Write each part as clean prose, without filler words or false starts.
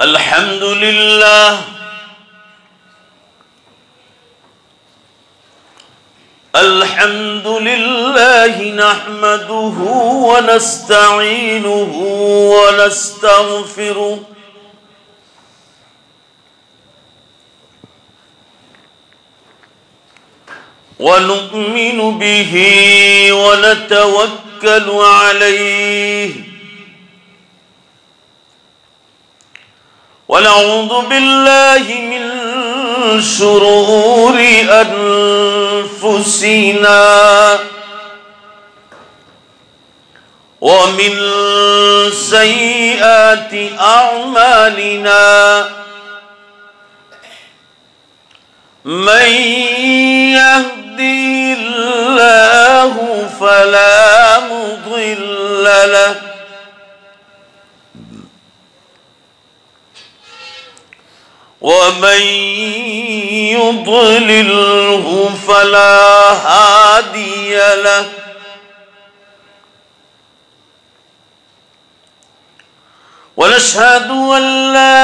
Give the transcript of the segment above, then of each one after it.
अल्हम्दुलिल्लाह नहमदुहु व नस्तईनुहु व नस्तगफिरुह व नु'मिनु बिही व नतवक्कलु अलैहि व नऊज़ु बिल्लाहि मिन शुरूरि अनफुसिना व मिन सय्यिआति अअमालिना मन यहदिहिल्लाहु फला मुदिल्ल लहु वमन युद्लिल्हु फला हादिय लहु वनशहदु अल्ला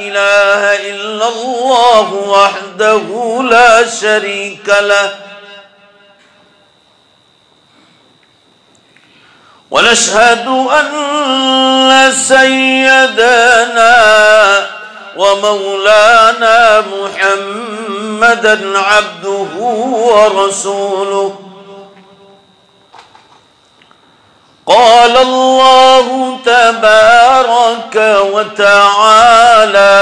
इलाहा इल्लल्लाह वहदहु ला शरीक लहु वनशहदु अन्न सय्यदना व मौलाना मुहम्मदन अब्दुहु व रसूलुहु क़ाल अल्लाहु तबारक व तआला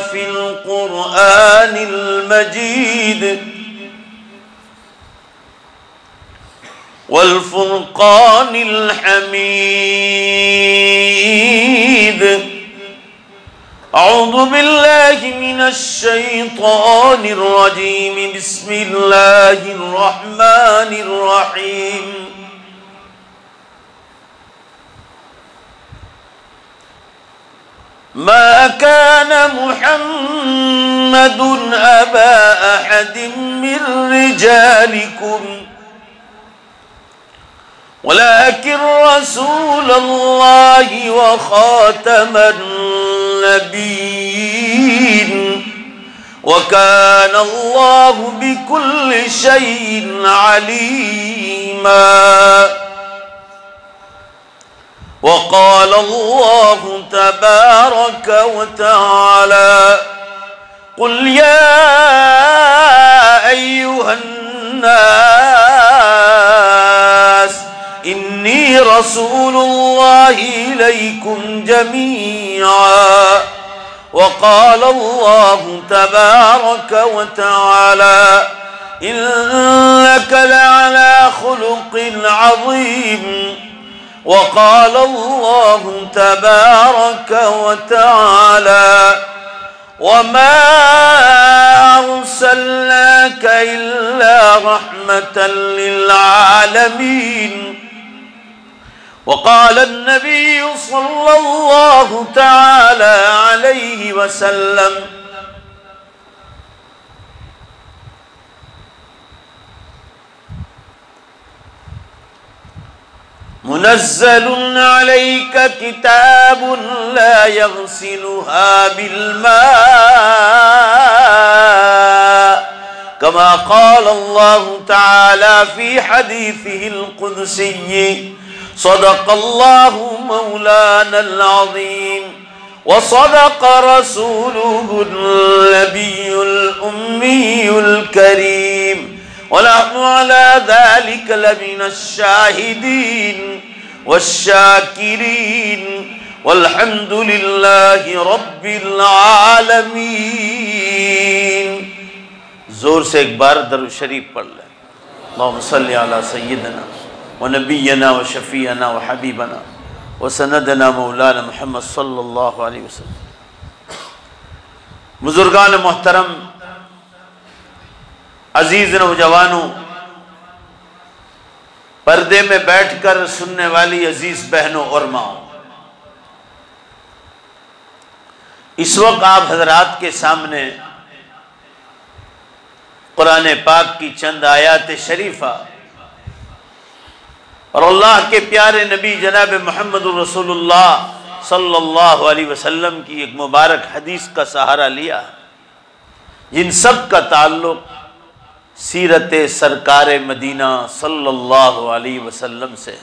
फ़िल क़ुरआनिल मजीद वल फ़ुरक़ानिल हमीद अऊज़ु बिल्लाहि मिनश शैतानिर रजीम बिस्मिल्लाहिर रहमानिर रहीम मा कान मुहम्मदुन अबा अहदिम मिर रिजालिकुम वलाकिन रसूलल्लाहि व खातमन नबीय्यीन व कान अल्लाहु बिकुल्लि शैइन अलीमा वक़ाल अल्लाहु तबारक व तआला क़ुल या अय्युहन नास इन्नी रसूलुल्लाहि इलैकुम जमीआ वक़ाल अल्लाहु तबारक व तआला इन्नक लअला खुलुक़िन अज़ीम वक़ाल अल्लाहु तबारक व तआला वमा अर्सलनाक इल्ला रहमतन लिल आलमीन वक़ाल अन्नबिय्यु सल्लल्लाहु तआला अलैहि वसल्लम मुनज़्ज़लुन अलैका किताबुन ला यग़सिलुहा बिल्माअ कमा क़ाल अल्लाहु तआला फ़ी हदीसिहिल क़ुदसिय्यि सदक़ल्लाहु मौलानल अज़ीम व सदक़ रसूलुहुन नबियुल उम्मियुल करीम वनहनु अला ज़ालिका लमिनश शाहिदीन वश्शाकिरीन वल्हम्दुलिल्लाहि रब्बिल आलमीन। जोर से एक बार दरूद शरीफ पढ़ लें। अल्लाहुम्मा सल्लि अला सय्यिदना व नबिय्यना व शफ़ीअना व हबीबना व सनदना मौलाना मुहम्मद सल्लल्लाहु अलैहि वसल्लम। बुजुर्गान मोहतरम, अजीज नौजवानों, पर्दे में बैठकर सुनने वाली अजीज बहनों और माओ, इस वक्त आप हजरात के सामने कुरान पाक की चंद आयात शरीफा और अल्लाह के प्यारे नबी जनाब मोहम्मद रसूलुल्लाह सल्लल्लाहु अलैहि वसल्लम की एक मुबारक हदीस का सहारा लिया, जिन सब का ताल्लुक सीरत सरकार मदीना सल्लल्लाहु अलैहि वसल्लम से।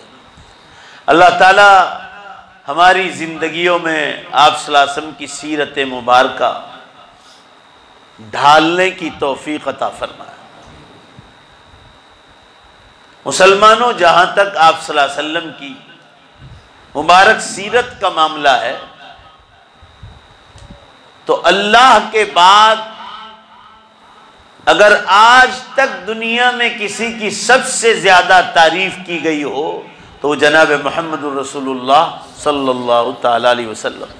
अल्लाह ताला हमारी ज़िंदगियों में आप सल्लल्लाहु अलैहि वसल्लम की सीरत मुबारका ढालने की तौफीक अता फरमाए। मुसलमानों, जहाँ तक आप सल्लल्लाहु अलैहि वसल्लम की मुबारक सीरत का मामला है, तो अल्लाह के बाद अगर आज तक दुनिया में किसी की सबसे ज़्यादा तारीफ़ की गई हो तो जनाब मोहम्मद रसूलुल्लाह सल्लल्लाहु ताला अलैहि वसल्लम।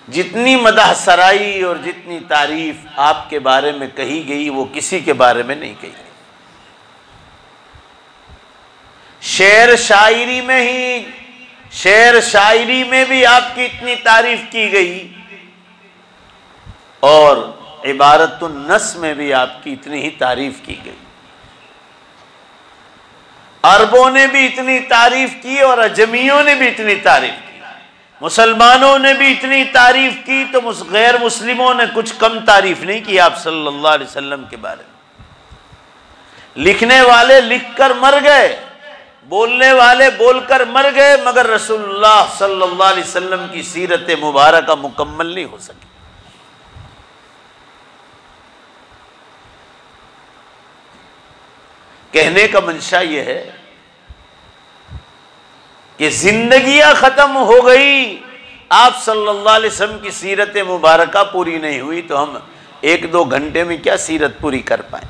जितनी मदह सराई और जितनी तारीफ़ आपके बारे में कही गई वो किसी के बारे में नहीं कही गई। शेर शायरी में भी आपकी इतनी तारीफ़ की गई और इबारतुन नस में भी आपकी इतनी ही तारीफ़ की गई। अरबों ने भी इतनी तारीफ़ की और अजमियों ने भी इतनी तारीफ़ की, मुसलमानों ने भी इतनी तारीफ़ की, तो गैर मुस्लिमों ने कुछ कम तारीफ़ नहीं की आप सल्लल्लाहु अलैहि वसल्लम के बारे में। लिखने वाले लिखकर मर गए, बोलने वाले बोलकर मर गए, मगर रसूलुल्लाह सल्लल्लाहु अलैहि वसल्लम की सीरत मुबारका मुकम्मल नहीं हो सकी। कहने का मंशा यह है कि जिंदगियां खत्म हो गई, आप सल्लल्लाहु अलैहि वसल्लम की सीरत मुबारका पूरी नहीं हुई, तो हम 1-2 घंटे में क्या सीरत पूरी कर पाए।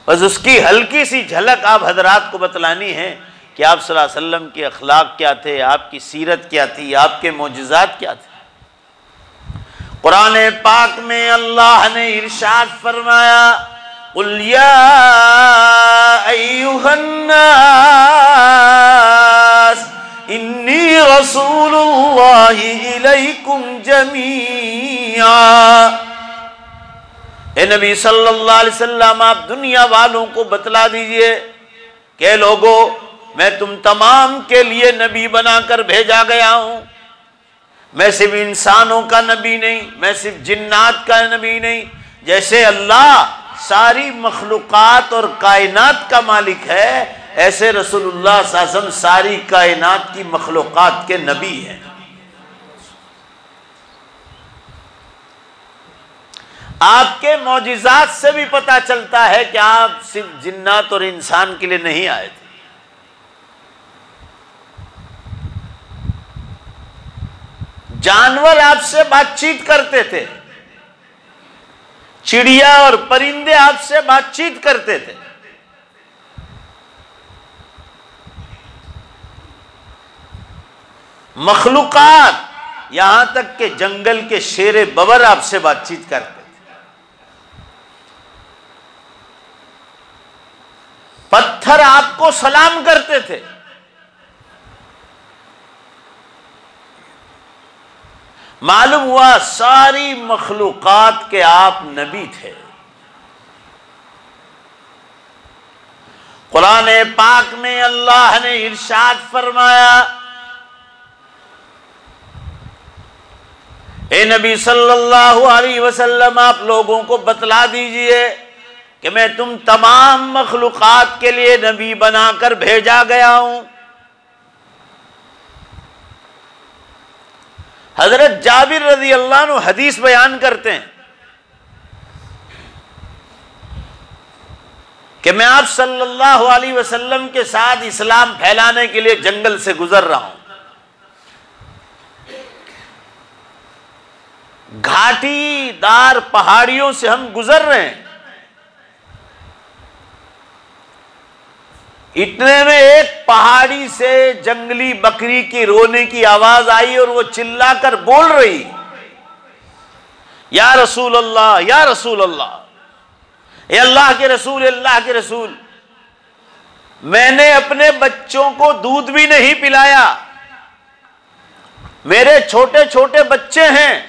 बस उसकी हल्की सी झलक आप हजरात को बतलानी है कि आप सल्लल्लाहु अलैहि वसल्लम के अखलाक क्या थे, आपकी सीरत क्या थी, आपके मोजज़ात क्या थे। कुरान पाक में अल्लाह ने इरशाद फरमाया, कुल या अय्युहन नास इन्नी रसूलुल्लाहि इलैकुम जमीआ। ए नबी सल्लल्लाहु अलैहि वसल्लम, आप दुनिया वालों को बतला दीजिए कि लोगों, मैं तुम तमाम के लिए नबी बनाकर भेजा गया हूं। मैं सिर्फ इंसानों का नबी नहीं, मैं सिर्फ जिन्नात का नबी नहीं। जैसे अल्लाह सारी मखलूक़ात और कायनात का मालिक है, ऐसे रसूलुल्लाह सल्लल्लाहु अलैहि वसल्लम सारी कायनात की मखलूक़ात के नबी हैं। आपके मौजिज़ात से भी पता चलता है कि आप सिर्फ जिन्नात और इंसान के लिए नहीं आए थे। जानवर आपसे बातचीत करते थे, चिड़िया और परिंदे आपसे बातचीत करते थे। मखलूक़ात, यहां तक के जंगल के शेरे बबर आपसे बातचीत करते थे। पत्थर आपको सलाम करते थे। मालूम हुआ सारी मखलूक़ात के आप नबी थे। कुरान पाक में अल्लाह ने इरशाद फरमाया, ए नबी सल्लल्लाहु अलैहि वसल्लम, आप लोगों को बतला दीजिए कि मैं तुम तमाम मखलूक़ात के लिए नबी बनाकर भेजा गया हूं। हजरत जाबिर रज़ी अल्लाह अन्हु हदीस बयान करते हैं कि मैं आप सल्लल्लाहु अलैहि वसल्लम के साथ इस्लाम फैलाने के लिए जंगल से गुजर रहा हूं। घाटीदार पहाड़ियों से हम गुजर रहे हैं। इतने में एक पहाड़ी से जंगली बकरी की रोने की आवाज आई और वो चिल्लाकर बोल रही, या रसूल अल्लाह, या रसूल अल्लाह, ए अल्लाह के रसूल, अल्लाह के रसूल, मैंने अपने बच्चों को दूध भी नहीं पिलाया, मेरे छोटे छोटे बच्चे हैं।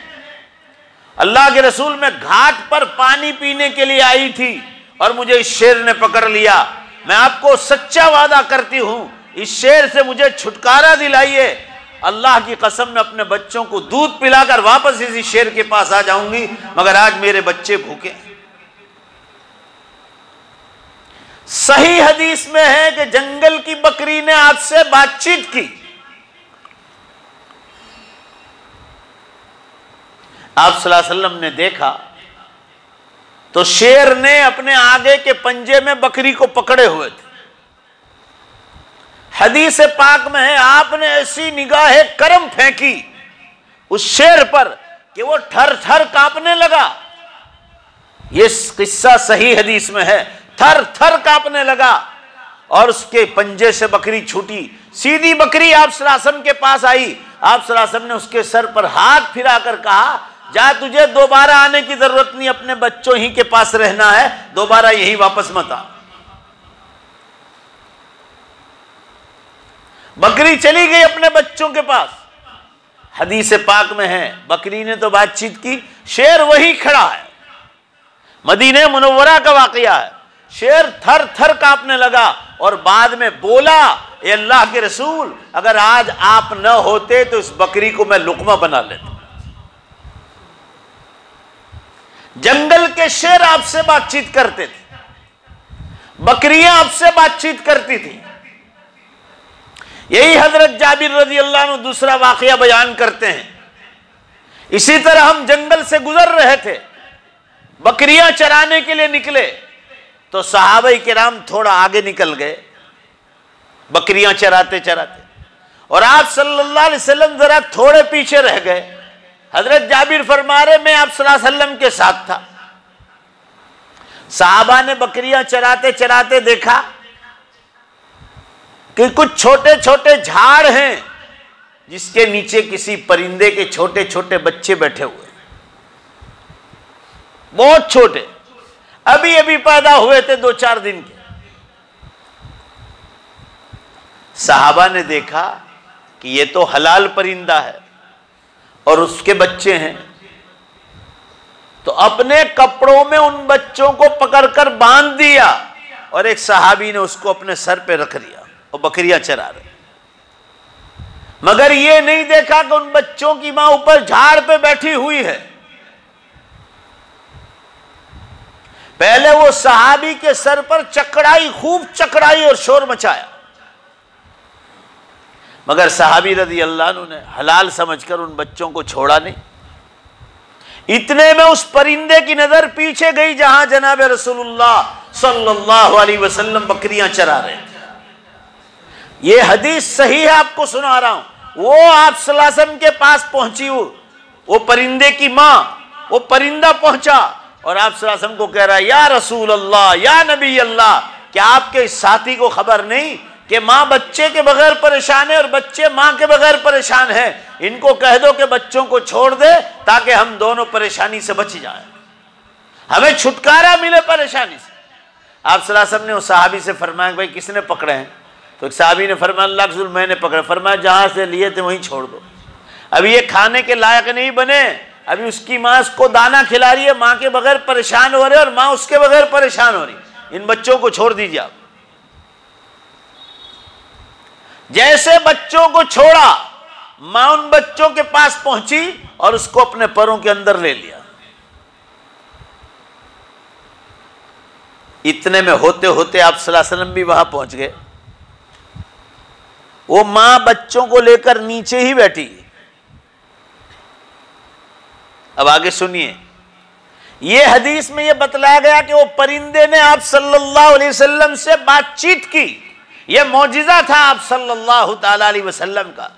अल्लाह के रसूल, मैं घाट पर पानी पीने के लिए आई थी और मुझे इस शेर ने पकड़ लिया। मैं आपको सच्चा वादा करती हूं, इस शेर से मुझे छुटकारा दिलाइए, अल्लाह की कसम मैं अपने बच्चों को दूध पिलाकर वापस इसी शेर के पास आ जाऊंगी, मगर आज मेरे बच्चे भूखे। सही हदीस में है कि जंगल की बकरी ने आपसे बातचीत की। आप सल्लल्लाहु अलैहि वसल्लम ने देखा तो शेर ने अपने आगे के पंजे में बकरी को पकड़े हुए थे। हदीस पाक में है आपने ऐसी निगाहे करम फेंकी उस शेर पर कि वो थर थर कांपने लगा। ये किस्सा सही हदीस में है, थर थर कांपने लगा और उसके पंजे से बकरी छूटी। सीधी बकरी आप सल्लल्लाहु अलैहि वसल्लम के पास आई। आप सल्लल्लाहु अलैहि वसल्लम ने उसके सर पर हाथ फिराकर कहा, जा तुझे दोबारा आने की जरूरत नहीं, अपने बच्चों ही के पास रहना है, दोबारा यहीं वापस मत आ। बकरी चली गई अपने बच्चों के पास। हदीस पाक में है बकरी ने तो बातचीत की, शेर वही खड़ा है। मदीने मुनव्वरा का वाकया है। शेर थर थर कांपने लगा और बाद में बोला, ए अल्लाह के रसूल, अगर आज आप न होते तो इस बकरी को मैं लुकमा बना लेता। जंगल के शेर आपसे बातचीत करते थे, बकरियां आपसे बातचीत करती थी। यही हजरत जाबिर रजी अल्लाह अन्हु दूसरा वाकया बयान करते हैं। इसी तरह हम जंगल से गुजर रहे थे, बकरियां चराने के लिए निकले तो सहाबाई किराम थोड़ा आगे निकल गए बकरियां चराते चराते, और आप सल्लल्लाहु अलैहि वसल्लम जरा थोड़े पीछे रह गए। हजरत जाबिर फरमा रहे मैं आप सल्लल्लाहु अलैहि वसल्लम के साथ था। सहाबा ने बकरियां चराते चराते देखा कि कुछ छोटे छोटे झाड़ हैं जिसके नीचे किसी परिंदे के छोटे छोटे बच्चे बैठे हुए, बहुत छोटे, अभी अभी पैदा हुए थे 2-4 दिन के। सहाबा ने देखा कि ये तो हलाल परिंदा है और उसके बच्चे हैं, तो अपने कपड़ों में उन बच्चों को पकड़कर बांध दिया और एक सहाबी ने उसको अपने सर पे रख लिया और बकरियां चरा रहे। मगर ये नहीं देखा कि उन बच्चों की मां ऊपर झाड़ पे बैठी हुई है। पहले वो सहाबी के सर पर चकड़ाई, खूब चकड़ाई और शोर मचाया, मगर सहाबी रज़ी अल्लाह अन्हु ने हलाल समझकर उन बच्चों को छोड़ा नहीं। इतने में उस परिंदे की नजर पीछे गई जहां जनाब रसूलुल्लाह सल्लल्लाहु अलैहि वसल्लम बकरियां चरा रहे थे। ये हदीस सही है, आपको सुना रहा हूं। वो आप सल्लल्लाहु अलैहि वसल्लम के पास पहुंची, वो परिंदे की मां, वो परिंदा पहुंचा और आप सल्लल्लाहु अलैहि वसल्लम को कह रहा है, या रसूल अल्लाह, या नबी अल्लाह, क्या आपके इस साथी को खबर नहीं कि मां बच्चे के बगैर परेशान है और बच्चे मां के बगैर परेशान है? इनको कह दो कि बच्चों को छोड़ दे ताकि हम दोनों परेशानी से बच जाएं, हमें छुटकारा मिले परेशानी से। आप सल्लल्लाहु अलैहि वसल्लम ने उस सहाबी से फरमाया, भाई किसने पकड़े हैं? तो एक सहाबी ने फरमाया, अल्लाह के रसूल मैंने पकड़े। फरमाया, जहां से लिए थे वहीं छोड़ दो, अभी ये खाने के लायक नहीं बने, अभी उसकी मां उसको दाना खिला रही है, मां के बगैर परेशान हो रहे और मां उसके बगैर परेशान हो रही, इन बच्चों को छोड़ दीजिए आप। जैसे बच्चों को छोड़ा, मां उन बच्चों के पास पहुंची और उसको अपने पैरों के अंदर ले लिया। इतने में होते होते आप सल्लल्लाहु अलैहि वसल्लम भी वहां पहुंच गए। वो मां बच्चों को लेकर नीचे ही बैठी। अब आगे सुनिए, ये हदीस में ये बतलाया गया कि वो परिंदे ने आप सल्लल्लाहु अलैहि वसल्लम से बातचीत की। ये मौजिज़ा था आप सल्लल्लाहु ताला अलैहि वसल्लम का।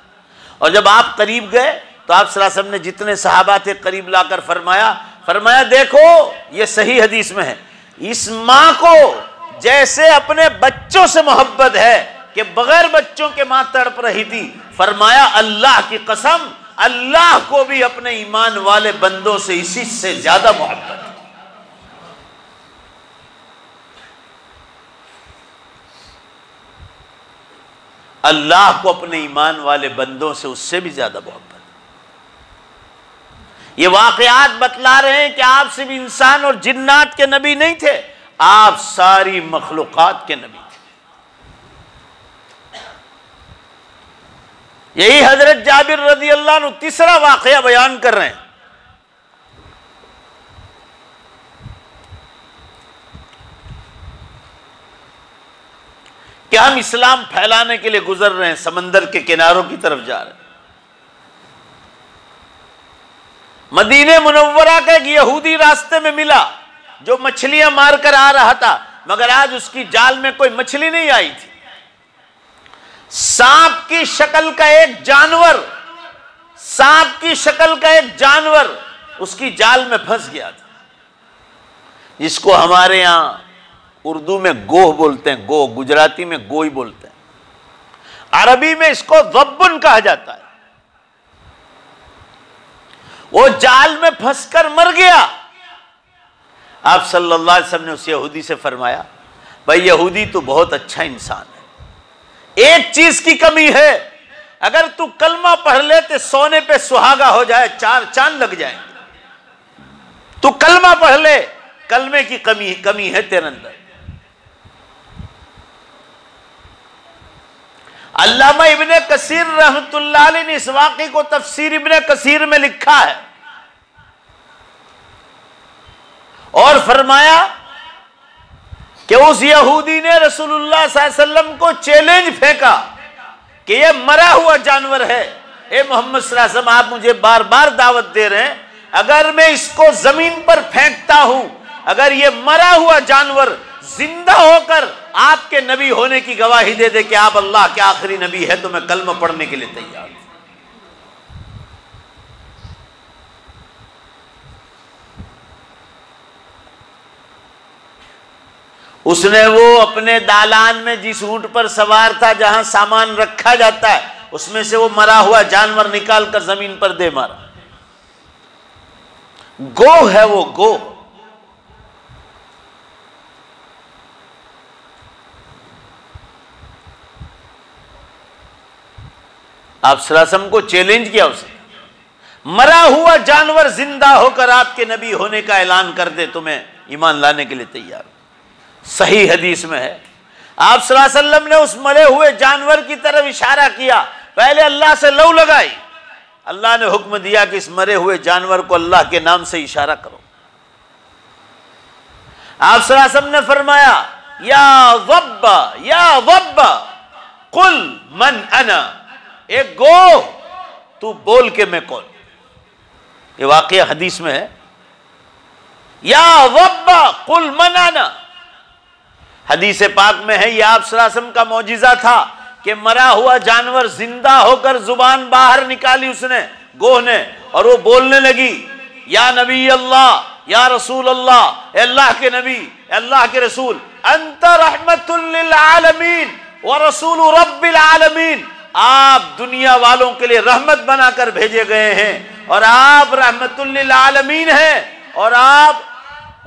और जब आप करीब गए तो आप सल्लल्लाहु अलैहि वसल्लम ने जितने सहाबा थे करीब लाकर फरमाया देखो, ये सही हदीस में है, इस मां को जैसे अपने बच्चों से मोहब्बत है कि बगैर बच्चों के मां तड़प रही थी। फरमाया, अल्लाह की कसम, अल्लाह को भी अपने ईमान वाले बंदों से इसी से ज्यादा मोहब्बत है। अल्लाह को अपने ईमान वाले बंदों से उससे भी ज्यादा मोहब्बत। ये वाकयात बतला रहे हैं कि आप सिर्फ इंसान और जिन्नात के नबी नहीं थे, आप सारी मखलूकात के नबी थे। यही हजरत जाबिर रज़ी अल्लाह अन्हु तीसरा वाक़या बयान कर रहे हैं। कि हम इस्लाम फैलाने के लिए गुजर रहे हैं, समंदर के किनारों की तरफ जा रहे हैं। मदीने मुनव्वरा का एक यहूदी रास्ते में मिला जो मछलियां मारकर आ रहा था, मगर आज उसकी जाल में कोई मछली नहीं आई थी। सांप की शक्ल का एक जानवर, सांप की शक्ल का एक जानवर उसकी जाल में फंस गया था। इसको हमारे यहां उर्दू में गोह बोलते हैं, गोह, गुजराती में गोई बोलते हैं, अरबी में इसको ज़ब्बुन कहा जाता है। वो जाल में फंसकर मर गया। आप सल्लल्लाहु अलैहि वसल्लम ने उस यहूदी से फरमाया, भाई यहूदी तो बहुत अच्छा इंसान है, एक चीज की कमी है, अगर तू कलमा पढ़ ले तो सोने पे सुहागा हो जाए, 4 चांद लग जाएंगे। तू कलमा पढ़ ले, कलमे की कमी है तेरे अंदर। अल्लामा इब्ने कसीर रहमतुल्लाह अलैह ने इस वाक़े को तफसीर इब्ने कसीर में लिखा है और फरमाया कि उस यहूदी ने रसूलुल्लाह सल्लल्लाहु अलैहि वसल्लम को चैलेंज फेंका कि ये मरा हुआ जानवर है, ए मोहम्मद सल्लल्लाहु अलैहि वसल्लम, आप मुझे बार बार दावत दे रहे हैं, अगर मैं इसको जमीन पर फेंकता हूं, अगर ये मरा हुआ जानवर जिंदा होकर आपके नबी होने की गवाही दे दे कि आप अल्लाह के आखिरी नबी है, तो मैं कलमा पढ़ने के लिए तैयार हूं। उसने वो अपने दालान में जिस ऊंट पर सवार था, जहां सामान रखा जाता है, उसमें से वो मरा हुआ जानवर निकालकर जमीन पर दे मारा। गो है वो, गो। आप सल्लल्लाहु अलैहि वसल्लम को चैलेंज किया उसे, मरा हुआ जानवर जिंदा होकर आपके नबी होने का ऐलान कर दे तो मैं ईमान लाने के लिए तैयार हूं। सही हदीस में है, आप सल्लल्लाहु अलैहि वसल्लम ने उस मरे हुए जानवर की तरफ इशारा किया, पहले अल्लाह से लौ लगाई। अल्लाह ने हुक्म दिया कि इस मरे हुए जानवर को अल्लाह के नाम से इशारा करो। आप सल्लल्लाहु अलैहि वसल्लम ने फरमाया, या वब्बा, या वब्बा, कुल मन अना, एक गो, तू बोल के मैं कौन। ये वाकया हदीस में है, या वब्बा कुल मन अना। हदीस पाक में है, यह आप सल्लल्लाहु अलैहि वसल्लम का मौजिजा था कि मरा हुआ जानवर जिंदा होकर जुबान बाहर निकाली उसने, गोह ने, और वो बोलने लगी, या नबी अल्लाह, या रसूल अल्लाह, अल्लाह के नबी, अल्लाह के रसूल, अंत रहमतुल लिल आलमीन व रसूल रब्बिल आलमीन, आप दुनिया वालों के लिए रहमत बनाकर भेजे गए हैं और आप रहमतुल लिल आलमीन हैं और आप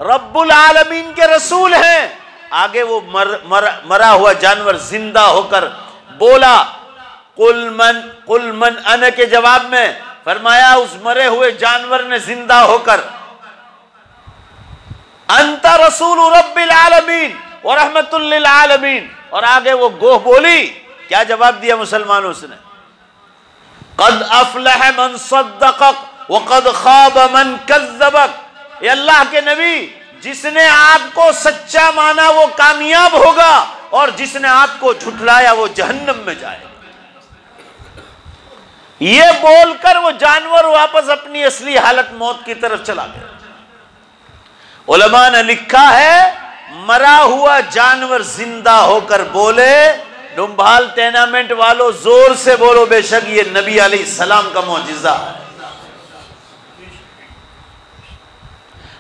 रब्बुल आलमीन के रसूल हैं। आगे वो मरा हुआ जानवर जिंदा होकर बोला, कुल मन अन के जवाब में फरमाया उस मरे हुए जानवर ने जिंदा होकर, अंता रसूल रब्बिल आलमीन व रहमतुल लिल आलमीन, और आगे वो गोह बोली। क्या जवाब दिया मुसलमानों ने? कद अफलह मन सद्दक़क व कद खाब मन कज़्ज़बक। ये अल्लाह के नबी, जिसने आपको सच्चा माना वो कामयाब होगा और जिसने आपको झुठलाया वो जहन्नम में जाएगा। ये बोलकर वो जानवर वापस अपनी असली हालत मौत की तरफ चला गया। उलमा ने लिखा है, मरा हुआ जानवर जिंदा होकर बोले, डुम्भाल टेनामेंट वालों जोर से बोलो, बेशक ये नबी अलैहिस्सलाम का मौजिजा है।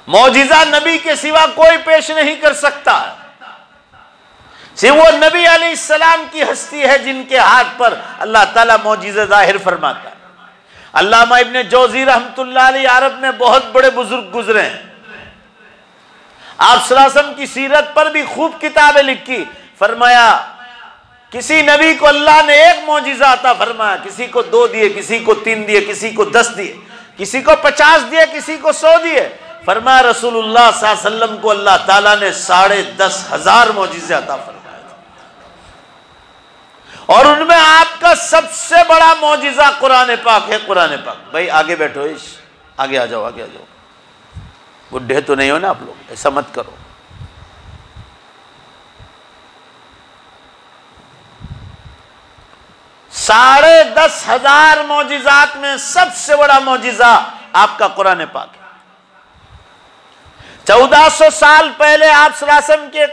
मौजिजा नबी के सिवा कोई पेश नहीं कर सकता। सिर्फ वो नबी अलैहिस्सलाम की हस्ती है जिनके हाथ पर अल्लाह ताला मौजिजा जाहिर फरमाता है। अल्लामा इब्ने जौज़ी रहमतुल्लाह अलैह अरब में बहुत बड़े बुजुर्ग गुजरे हैं। आप सल्लल्लाहु अलैहि वसल्लम की सीरत पर भी खूब किताबें लिखी। फरमाया किसी नबी को अल्लाह ने एक मौजिजा अता फरमाया, किसी को 2 दिए, किसी को 3 दिए, किसी को 10 दिए, किसी को 50 दिए, किसी को 100 दिए। फरमाया रसूलुल्लाह सल्लल्लाहु अलैहि वसल्लम को अल्लाह ताला ने 10,500 मौजिज़े अता फरमाए और उनमें आपका सबसे बड़ा मौजिजा कुरान पाक है। कुरान पाक। भाई आगे बैठो, इस आगे आ जाओ, आगे आ जाओ। बुढ़े तो नहीं हो ना आप लोग, ऐसा मत करो। साढ़े 10,000 मौजिजात में सबसे बड़ा मौजिजा आपका कुरान पाक है। 1400 साल पहले आप सल्लल्लाहु अलैहि वसल्लम के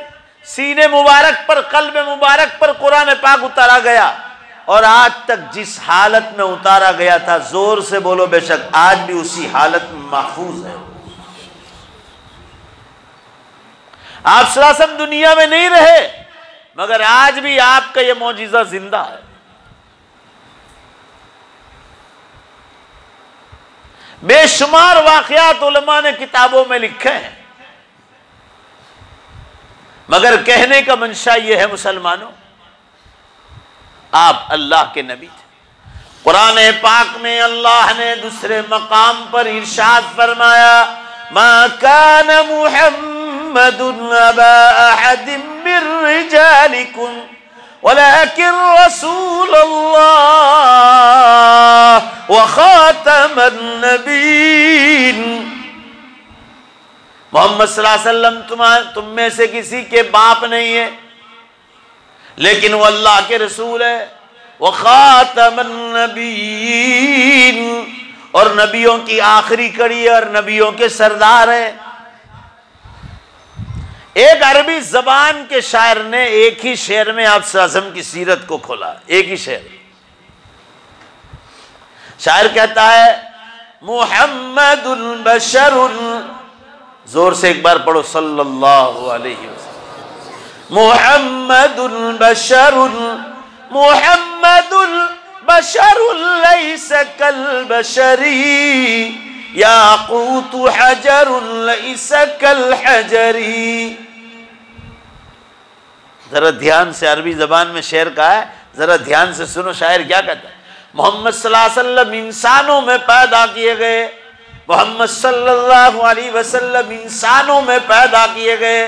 सीने मुबारक पर, कल्ब मुबारक पर कुरान पाक उतारा गया, और आज तक जिस हालत में उतारा गया था, जोर से बोलो बेशक, आज भी उसी हालत में महफूज है। आप सल्लल्लाहु अलैहि वसल्लम दुनिया में नहीं रहे, मगर आज भी आपका यह मौजिजा जिंदा है। बेशुमार वाक़यात उलमा ने किताबों में लिखे हैं, मगर कहने का मंशा यह है मुसलमानों, आप अल्लाह के नबी थे। कुरान पाक में अल्लाह ने दूसरे मकाम पर इरशाद फरमाया, मा कान मुहम्मदुन अबा अहदिम मिर रिजालिकुम वलाकिन रसूलल्लाह व खातमन नबीन। मोहम्मद सल्लल्लाहु अलैहि वसल्लम तुम में से किसी के बाप नहीं है, लेकिन वो अल्लाह के रसूल है। वो खातमन नबीन, और नबियों की आखिरी कड़ी और नबियों के सरदार है। एक अरबी जबान के शायर ने एक ही शेर में आप सल्लल्लाहु अलैहि वसल्लम की सीरत को खोला, एक ही शेर। शायर कहता है, मुहम्मदुल बशरुन, जोर से एक बार पढ़ो, सल्लल्लाहु अलैहि वसल्लम। मुहम्मदुल बशरुन, मुहम्मदुल बशरुन लैसा कल बशरी, याक़ूतु हजरुन लैसा कल हजरी। जरा ध्यान से, अरबी जबान में शेर का है, जरा ध्यान से सुनो शायर क्या कहता है। मोहम्मद सल्लल्लाहु अलैहि वसल्लम इंसानों में पैदा किए गए, मोहम्मद सल्लल्लाहु अलैहि वसल्लम इंसानों में पैदा किए गए,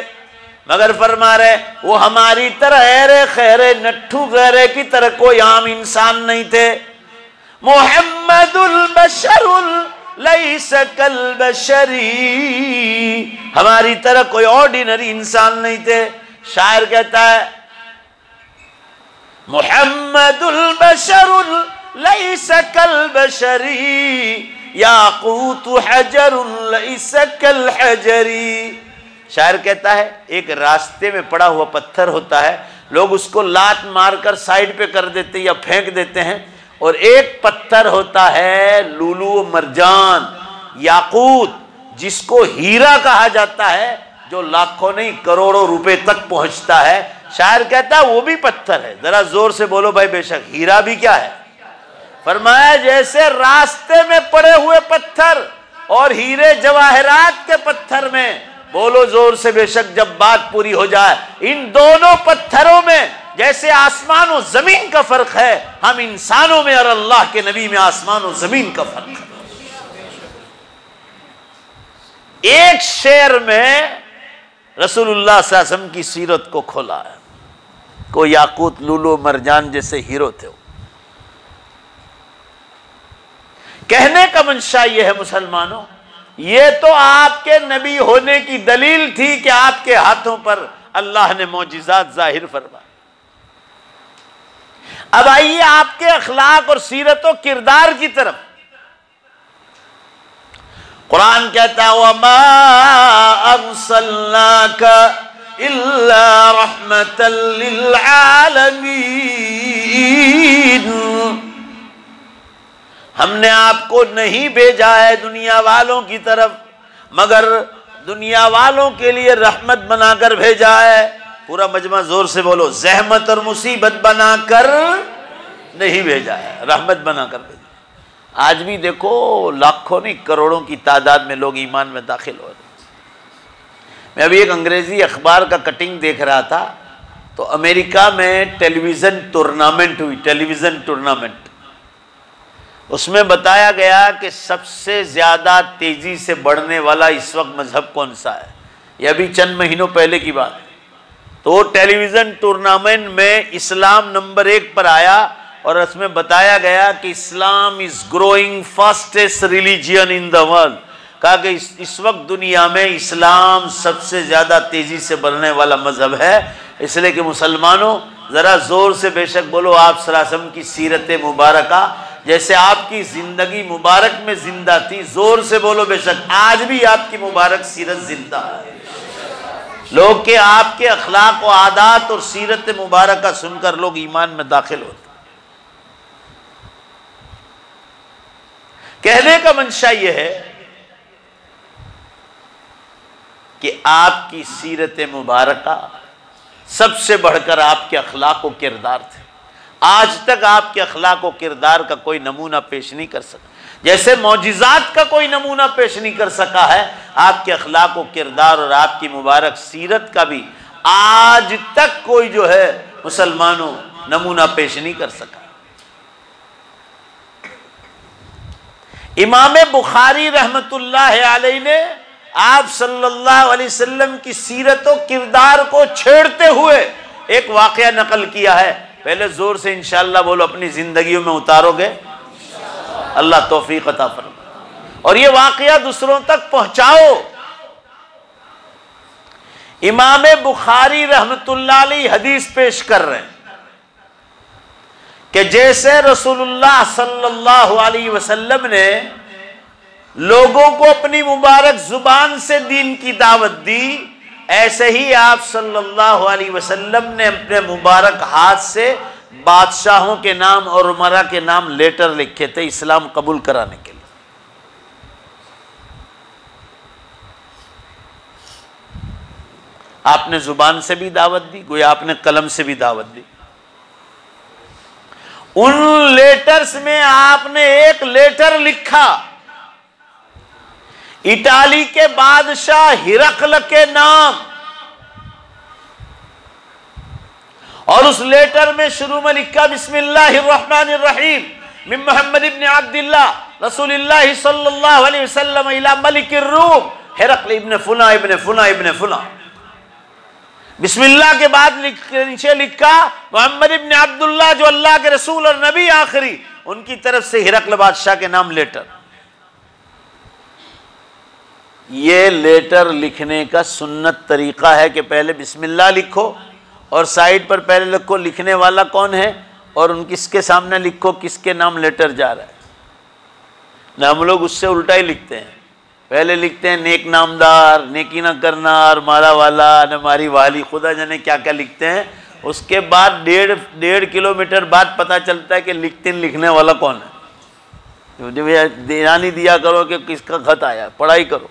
मगर फरमा रहे वो हमारी तरह ऐरे खैरे नट्ठू गैरे की तरह कोई आम इंसान नहीं थे। मुहम्मदुल बशरुल लैसा कल बशरी, हमारी तरह कोई ऑर्डिनरी इंसान नहीं थे। शायर कहता है, मुहम्मदुल बशरुल लैसा कल बशरी, याक़ूतु हजरुन लैसा कल हजरी। शायर कहता है, एक रास्ते में पड़ा हुआ पत्थर होता है, लोग उसको लात मारकर साइड पे कर देते या फेंक देते हैं, और एक पत्थर होता है लूलू मरजान याकूत, जिसको हीरा कहा जाता है, जो लाखों नहीं करोड़ों रुपए तक पहुंचता है। शायर कहता है वो भी पत्थर है। जरा जोर से बोलो भाई बेशक, हीरा भी क्या है। फरमाया जैसे रास्ते में पड़े हुए पत्थर और हीरे जवाहरात के पत्थर में, बोलो जोर से बेशक जब बात पूरी हो जाए, इन दोनों पत्थरों में जैसे आसमान और जमीन का फर्क है, हम इंसानों में और अल्लाह के नबी में आसमान और जमीन का फर्क है। एक शेर में रसूलुल्लाह सल्लल्लाहु अलैहि वसल्लम की सीरत को खोला है। को याकूत लूलू मरजान जैसे हीरो थे। कहने का मंशा यह है मुसलमानों, ये तो आपके नबी होने की दलील थी कि आपके हाथों पर अल्लाह ने मौजिज़ात जाहिर फरमाए। अब आइए आपके अखलाक और सीरत और किरदार की तरफ। कुरान कहता है, वमा अरसलनाका इल्ला रहमतल लिल आलमीन, हमने आपको नहीं भेजा है दुनिया वालों की तरफ, मगर दुनिया वालों के लिए रहमत बनाकर भेजा है। पूरा मजमा जोर से बोलो, ज़हमत और मुसीबत बनाकर नहीं भेजा है, रहमत बनाकर भेजा। आज भी देखो लाखों नहीं करोड़ों की तादाद में लोग ईमान में दाखिल हो रहे। मैं अभी एक अंग्रेजी अखबार का कटिंग देख रहा था, तो अमेरिका में टेलीविज़न टूर्नामेंट हुई, टेलीविज़न टूर्नामेंट। उसमें बताया गया कि सबसे ज़्यादा तेज़ी से बढ़ने वाला इस वक्त मजहब कौन सा है। यह अभी चंद महीनों पहले की बात है। तो टेलीविजन टूर्नामेंट में इस्लाम नंबर 1 पर आया और उसमें बताया गया कि Islam is growing fastest religion in the world. कहा कि इस वक्त दुनिया में इस्लाम सबसे ज्यादा तेजी से बढ़ने वाला मजहब है। इसलिए कि मुसलमानों, जरा जोर से बेशक बोलो आप सल्लल्लाहु अलैहि वसल्लम की सीरत मुबारका, जैसे आपकी जिंदगी मुबारक में जिंदा थी, जोर से बोलो बेशक आज भी आपकी मुबारक सीरत जिंदा है। लोग के आपके अखलाक व आदात और सीरत मुबारक सुनकर लोग ईमान में दाखिल होते। कहने का मंशा यह है कि आपकी सीरत मुबारका सबसे बढ़कर आपके अखलाक व किरदार थे। आज तक आपके अखलाक व किरदार का कोई नमूना पेश नहीं कर सका, जैसे मौजिज़ात का कोई नमूना पेश नहीं कर सका है, आपके अखलाक व किरदार और आपकी मुबारक सीरत का भी आज तक कोई जो है मुसलमानों नमूना पेश नहीं कर सका। इमाम बुखारी रहमतुल्लाह अलैह ने आप सल्लल्लाहु अलैहि वसल्लम की सीरत व किरदार को छेड़ते हुए एक वाकया नकल किया है। पहले जोर से इंशाअल्लाह बोलो, अपनी जिंदगियों में उतारोगे, अल्लाह तौफीक अता फरमाए, और ये वाकया दूसरों तक पहुंचाओ। इमाम बुखारी रहमतुल्लाह अलैह हदीस पेश कर रहे हैं कि जैसे रसूलुल्लाह सल्लल्लाहु अलैहि वसल्लम ने लोगों को अपनी मुबारक जुबान से दीन की दावत दी, ऐसे ही आप सल्लल्लाहु अलैहि वसल्लम ने अपने मुबारक हाथ से बादशाहों के नाम और उमरा के नाम लेटर लिखे थे इस्लाम कबूल कराने के लिए। आपने जुबान से भी दावत दी, गोया आपने कलम से भी दावत दी। उन लेटर्स में आपने एक लेटर लिखा इटाली के बादशाह हिरकल के नाम, और उस लेटर में शुरू में लिखा बिस्मिल्लाहिर्रहमानिर्रहीम मिन मोहम्मद इब्न अब्दुल्लाह रसूलुल्लाह सल्लल्लाहु अलैहि वसल्लम इला मलिकिर रूम हिरकल इब्न फुला इब्न फुला इब्न फुला। बिस्मिल्लाह के बाद नीचे लिखा मोहम्मद इब्न अब्दुल्लाह जो अल्लाह के रसूल और नबी आखिरी, उनकी तरफ से हिरकल बादशाह के नाम लेटर। ये लेटर लिखने का सुन्नत तरीका है कि पहले बिस्मिल्लाह लिखो और साइड पर पहले लिखो लिखने वाला कौन है और उन किसके सामने लिखो किसके नाम लेटर जा रहा है। ना हम लोग उससे उल्टा ही लिखते हैं, पहले लिखते हैं नेक नामदार, नेकी न करना और मारा वाला न मारी वाली, खुदा जाने क्या क्या लिखते हैं। उसके बाद डेढ़ किलोमीटर बाद पता चलता है कि लिखने वाला कौन है। मुझे ध्यान ही दिया करो कि किसका खत आया, पढ़ाई करो।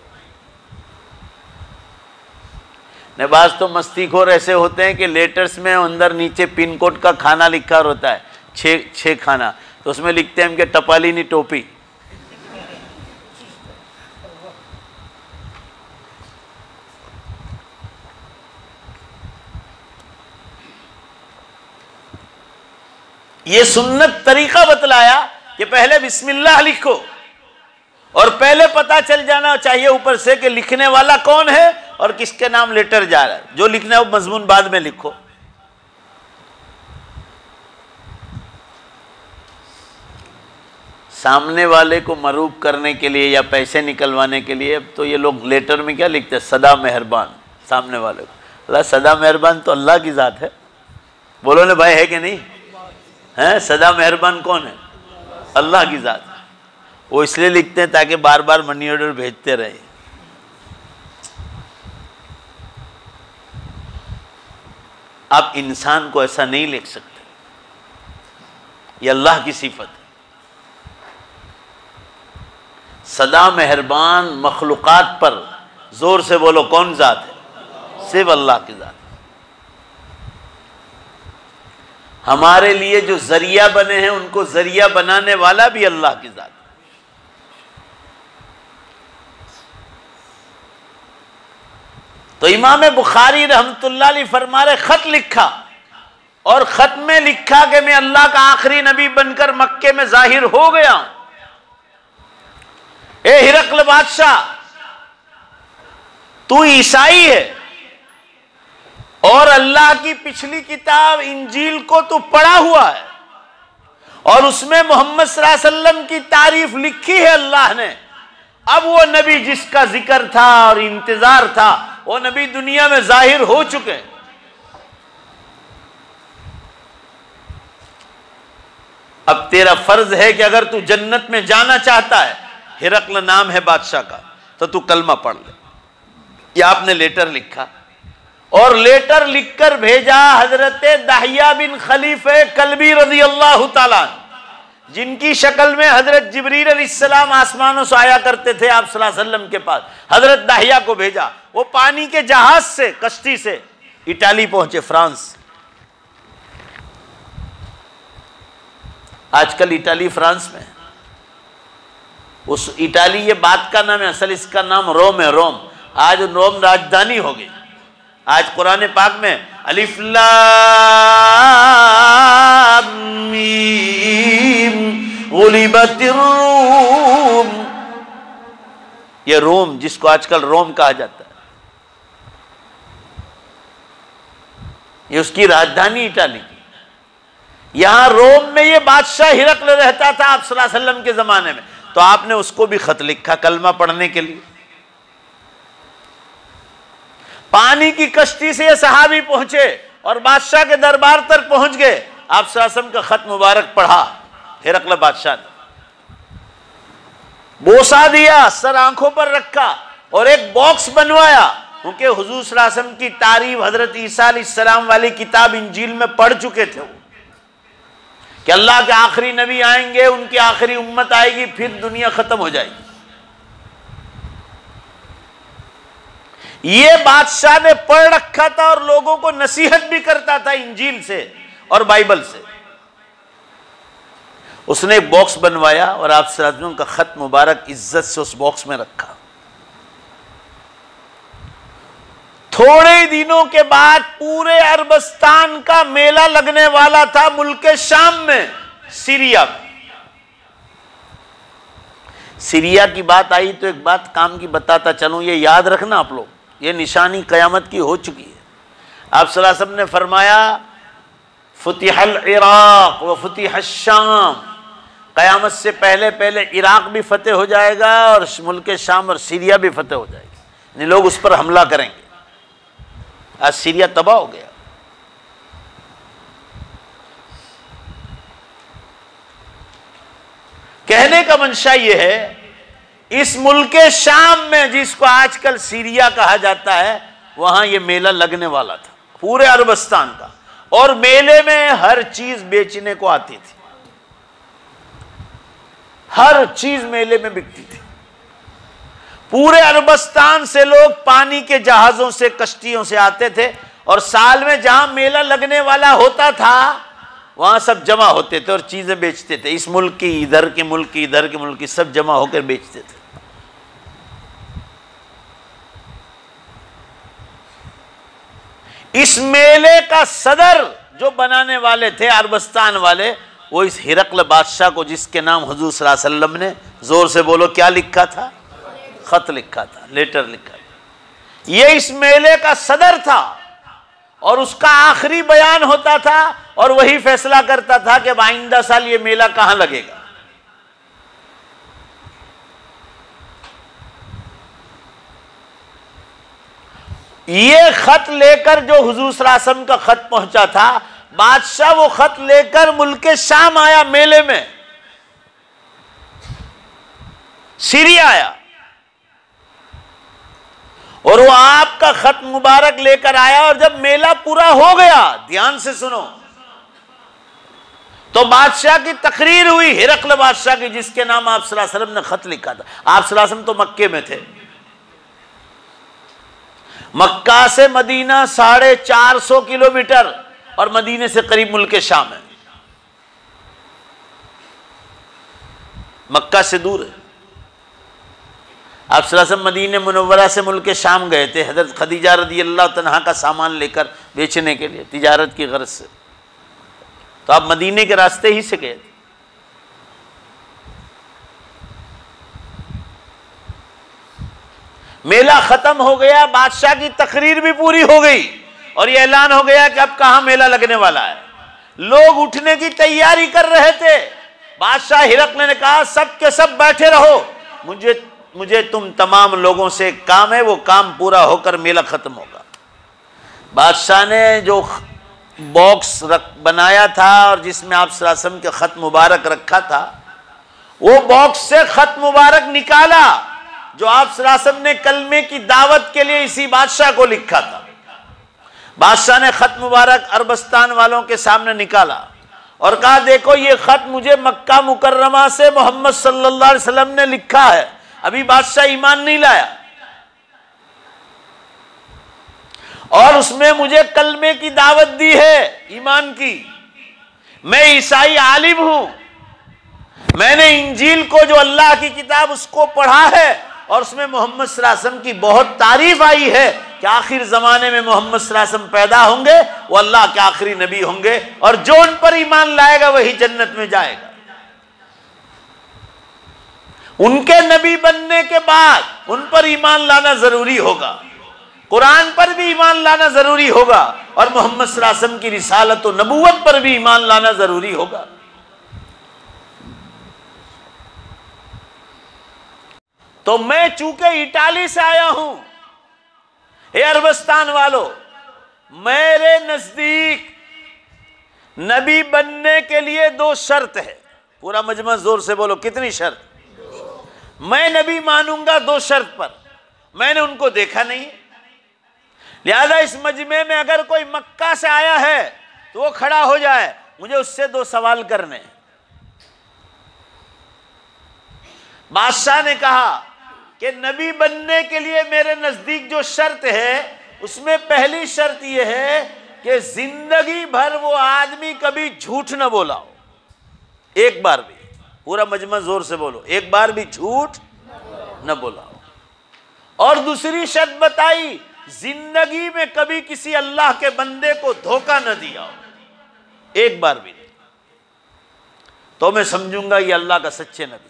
नवाज तो मस्तीखोर ऐसे होते हैं कि लेटर्स में अंदर नीचे पिन कोड का खाना लिखा होता है, छः खाना, तो उसमें लिखते हैं कि टपालीनी टोपी। ये सुन्नत तरीका बतलाया कि पहले बिस्मिल्लाह लिखो और पहले पता चल जाना चाहिए ऊपर से कि लिखने वाला कौन है और किसके नाम लेटर जा रहा है। जो लिखना है वो मजमून बाद में लिखो। सामने वाले को मरूब करने के लिए या पैसे निकलवाने के लिए अब तो ये लोग लेटर में क्या लिखते हैं, सदा मेहरबान। सामने वाले को अल्लाह सदा मेहरबान तो अल्लाह की ज़ात है, बोलो ना भाई, है कि नहीं है? सदा मेहरबान कौन है? अल्लाह की ज़ात। वो इसलिए लिखते हैं ताकि बार बार मनी ऑर्डर भेजते रहे। आप इंसान को ऐसा नहीं लिख सकते, ये अल्लाह की सिफत है। सदा मेहरबान मखलूकात पर जोर से बोलो कौन ज़ात है? सिर्फ अल्लाह की ज़ात। हमारे लिए जो जरिया बने हैं उनको जरिया बनाने वाला भी अल्लाह की ज़ात। तो इमाम बुखारी रहमतुल्लाह अलैह फरमा रहे खत लिखा और खत में लिखा कि मैं अल्लाह का आखिरी नबी बनकर मक्के में जाहिर हो गया हूं। ए हिरकल बादशाह, तू ईसाई है, और अल्लाह की पिछली किताब इंजील को तो पढ़ा हुआ है और उसमें मोहम्मद सल्लल्लाहु अलैहि वसल्लम की तारीफ लिखी है अल्लाह ने। अब वो नबी जिसका जिक्र था और इंतजार था, वो नबी दुनिया में जाहिर हो चुके हैं। अब तेरा फर्ज है कि अगर तू जन्नत में जाना चाहता है, हिरकल नाम है बादशाह का, तो तू कलमा पढ़ ले। ये आपने लेटर लिखा और लेटर लिखकर भेजा हजरत दहिया बिन खलीफे कल्बी रज़ी अल्लाह ताला, जिनकी शक्ल में हजरत जिब्रील अलैहिस्सलाम आसमानों से आया करते थे आप सल्लल्लाहु अलैहि वसल्लम के पास। हजरत दहिया को भेजा, वो पानी के जहाज से, कश्ती से इटाली पहुंचे, फ्रांस। आजकल इटाली फ्रांस में, उस इटाली ये बात का नाम है, असल इसका नाम रोम है। रोम आज रोम राजधानी हो गई। आज कुरान पाक में अलिफ लाम मीम गुलिबतिर रूम, ये रोम जिसको आजकल रोम कहा जाता है, ये उसकी राजधानी इटाली की। यहां रोम में ये बादशाह हिरकल रहता था आप सल्लल्लाहु अलैहि वसल्लम के जमाने में। तो आपने उसको भी खत लिखा कलमा पढ़ने के लिए। पानी की कश्ती से ये सहाबी पहुंचे और बादशाह के दरबार तक पहुंच गए। आप सल्लल्लाहु अलैहि वसल्लम का खत मुबारक पढ़ा हिरकल बादशाह ने, बोसा दिया, सर आंखों पर रखा और एक बॉक्स बनवाया, क्योंकि हुजूर सल्लल्लाहु अलैहि वसल्लम की तारीफ हजरत ईसा अलैहिस्सलाम वाली किताब इंजील में पढ़ चुके थे वो, कि अल्लाह के आखिरी नबी आएंगे, उनकी आखिरी उम्मत आएगी, फिर दुनिया खत्म हो जाएगी। ये बादशाह ने पढ़ रखा था और लोगों को नसीहत भी करता था इंजील से और बाइबल से। उसने एक बॉक्स बनवाया और आप सल्लल्लाहु अलैहि वसल्लम का खत मुबारक इज्जत से उस बॉक्स में रखा। थोड़े दिनों के बाद पूरे अरबस्तान का मेला लगने वाला था मुल्क शाम में, सीरिया में। सीरिया की बात आई तो एक बात काम की बताता चलूं, ये याद रखना आप लोग, ये निशानी कयामत की हो चुकी है। आप सल्लल्लाहु अलैहि वसल्लम ने फरमाया फुतिहल इराक व फुतिहश शाम, कयामत से पहले पहले इराक भी फतेह हो जाएगा और मुल्क शाम और सीरिया भी फतेह हो जाएगी। यानी लोग उस पर हमला करेंगे। आज सीरिया तबाह हो गया। कहने का मंशा यह है, इस मुल्क शाम में जिसको आजकल सीरिया कहा जाता है, वहां यह मेला लगने वाला था पूरे अरबस्तान का, और मेले में हर चीज बेचने को आती थी, हर चीज मेले में बिकती थी। पूरे अरबस्तान से लोग पानी के जहाजों से, कश्तियों से आते थे और साल में जहां मेला लगने वाला होता था वहां सब जमा होते थे और चीजें बेचते थे। इस मुल्क की, इधर के मुल्क की, इधर के मुल्क की, सब जमा होकर बेचते थे। इस मेले का सदर जो बनाने वाले थे अरबस्तान वाले, वो इस हिरकल बादशाह को, जिसके नाम हुजूर सल्लल्लाहु अलैहि वसल्लम ने, जोर से बोलो, क्या लिखा था? खत लिखा था, लेटर लिखा था। ये इस मेले का सदर था और उसका आखिरी बयान होता था और वही फैसला करता था कि आइंदा साल ये मेला कहां लगेगा। ये खत लेकर जो हुजूर सल्लल्लाहु अलैहि वसल्लम का खत पहुंचा था, बादशाह वो खत लेकर मुल्क शाम आया, मेले में सीरिया आया और वो आपका खत मुबारक लेकर आया। और जब मेला पूरा हो गया, ध्यान से सुनो, तो बादशाह की तकरीर हुई, हिरकल बादशाह की, जिसके नाम आप सल्लल्लाहु अलैहि वसल्लम ने खत लिखा था। आप सल्लल्लाहु अलैहि वसल्लम तो मक्के में थे। मक्का से मदीना 450 किलोमीटर और मदीने से करीब मुल्क शाम है, मक्का से दूर है। आप सल्लल्लाहु अलैहि वसल्लम मदीने मुनव्वरा से मुल्क शाम गए थे हज़रत खदीजा रज़ियल्लाहु तन्हा का सामान लेकर बेचने के लिए, तिजारत की गर्ज से। तो आप मदीने के रास्ते ही से गए थे। मेला खत्म हो गया, बादशाह की तकरीर भी पूरी हो गई और ये ऐलान हो गया कि अब कहां मेला लगने वाला है। लोग उठने की तैयारी कर रहे थे। बादशाह हिरकल ने कहा सब के सब बैठे रहो, मुझे तुम तमाम लोगों से एक काम है, वो काम पूरा होकर मेला खत्म होगा। बादशाह ने जो बॉक्स बनाया था और जिसमें आप सल्लल्लाहु अलैहि वसल्लम के खत मुबारक रखा था, वो बॉक्स से खत मुबारक निकाला जो आप सल्लल्लाहु अलैहि वसल्लम ने कलमे की दावत के लिए इसी बादशाह को लिखा था। बादशाह ने खत मुबारक अरबस्तान वालों के सामने निकाला और कहा देखो ये खत मुझे मक्का मुकर्रमा से मोहम्मद सल्लल्लाहु अलैहि वसल्लम ने लिखा है। अभी बादशाह ईमान नहीं लाया और उसमें मुझे कलमे की दावत दी है ईमान की। मैं ईसाई आलिम हूं, मैंने इंजील को जो अल्लाह की किताब उसको पढ़ा है और उसमें मोहम्मद सल्लल्लाहु अलैहि वसल्लम की बहुत तारीफ आई है कि आखिर जमाने में मोहम्मद सल्लल्लाहु अलैहि वसल्लम पैदा होंगे, वो अल्लाह के आखिरी नबी होंगे और जो उन पर ईमान लाएगा वही जन्नत में जाएगा। उनके नबी बनने के बाद उन पर ईमान लाना जरूरी होगा, कुरान पर भी ईमान लाना जरूरी होगा और मोहम्मद सल्लल्लाहु अलैहि वसल्लम की रिसालत और नबूवत पर भी ईमान लाना जरूरी होगा। तो मैं चूंकि इटाली से आया हूं, हे अरबस्तान वालों, मेरे नजदीक नबी बनने के लिए 2 शर्त है। पूरा मजमा जोर से बोलो, कितनी शर्त? मैं नबी मानूंगा 2 शर्त पर। मैंने उनको देखा नहीं, लिहाजा इस मजमे में अगर कोई मक्का से आया है तो वो खड़ा हो जाए, मुझे उससे 2 सवाल करने हैं। बादशाह ने कहा कि नबी बनने के लिए मेरे नजदीक जो शर्त है उसमें पहली शर्त यह है कि जिंदगी भर वो आदमी कभी झूठ न बोला हो, एक बार भी। पूरा मजमा जोर से बोलो, एक बार भी झूठ न बोला हो। और दूसरी शर्त बताई, जिंदगी में कभी किसी अल्लाह के बंदे को धोखा न दिया हो, एक बार भी नहीं, तो मैं समझूंगा ये अल्लाह का सच्चे नबी।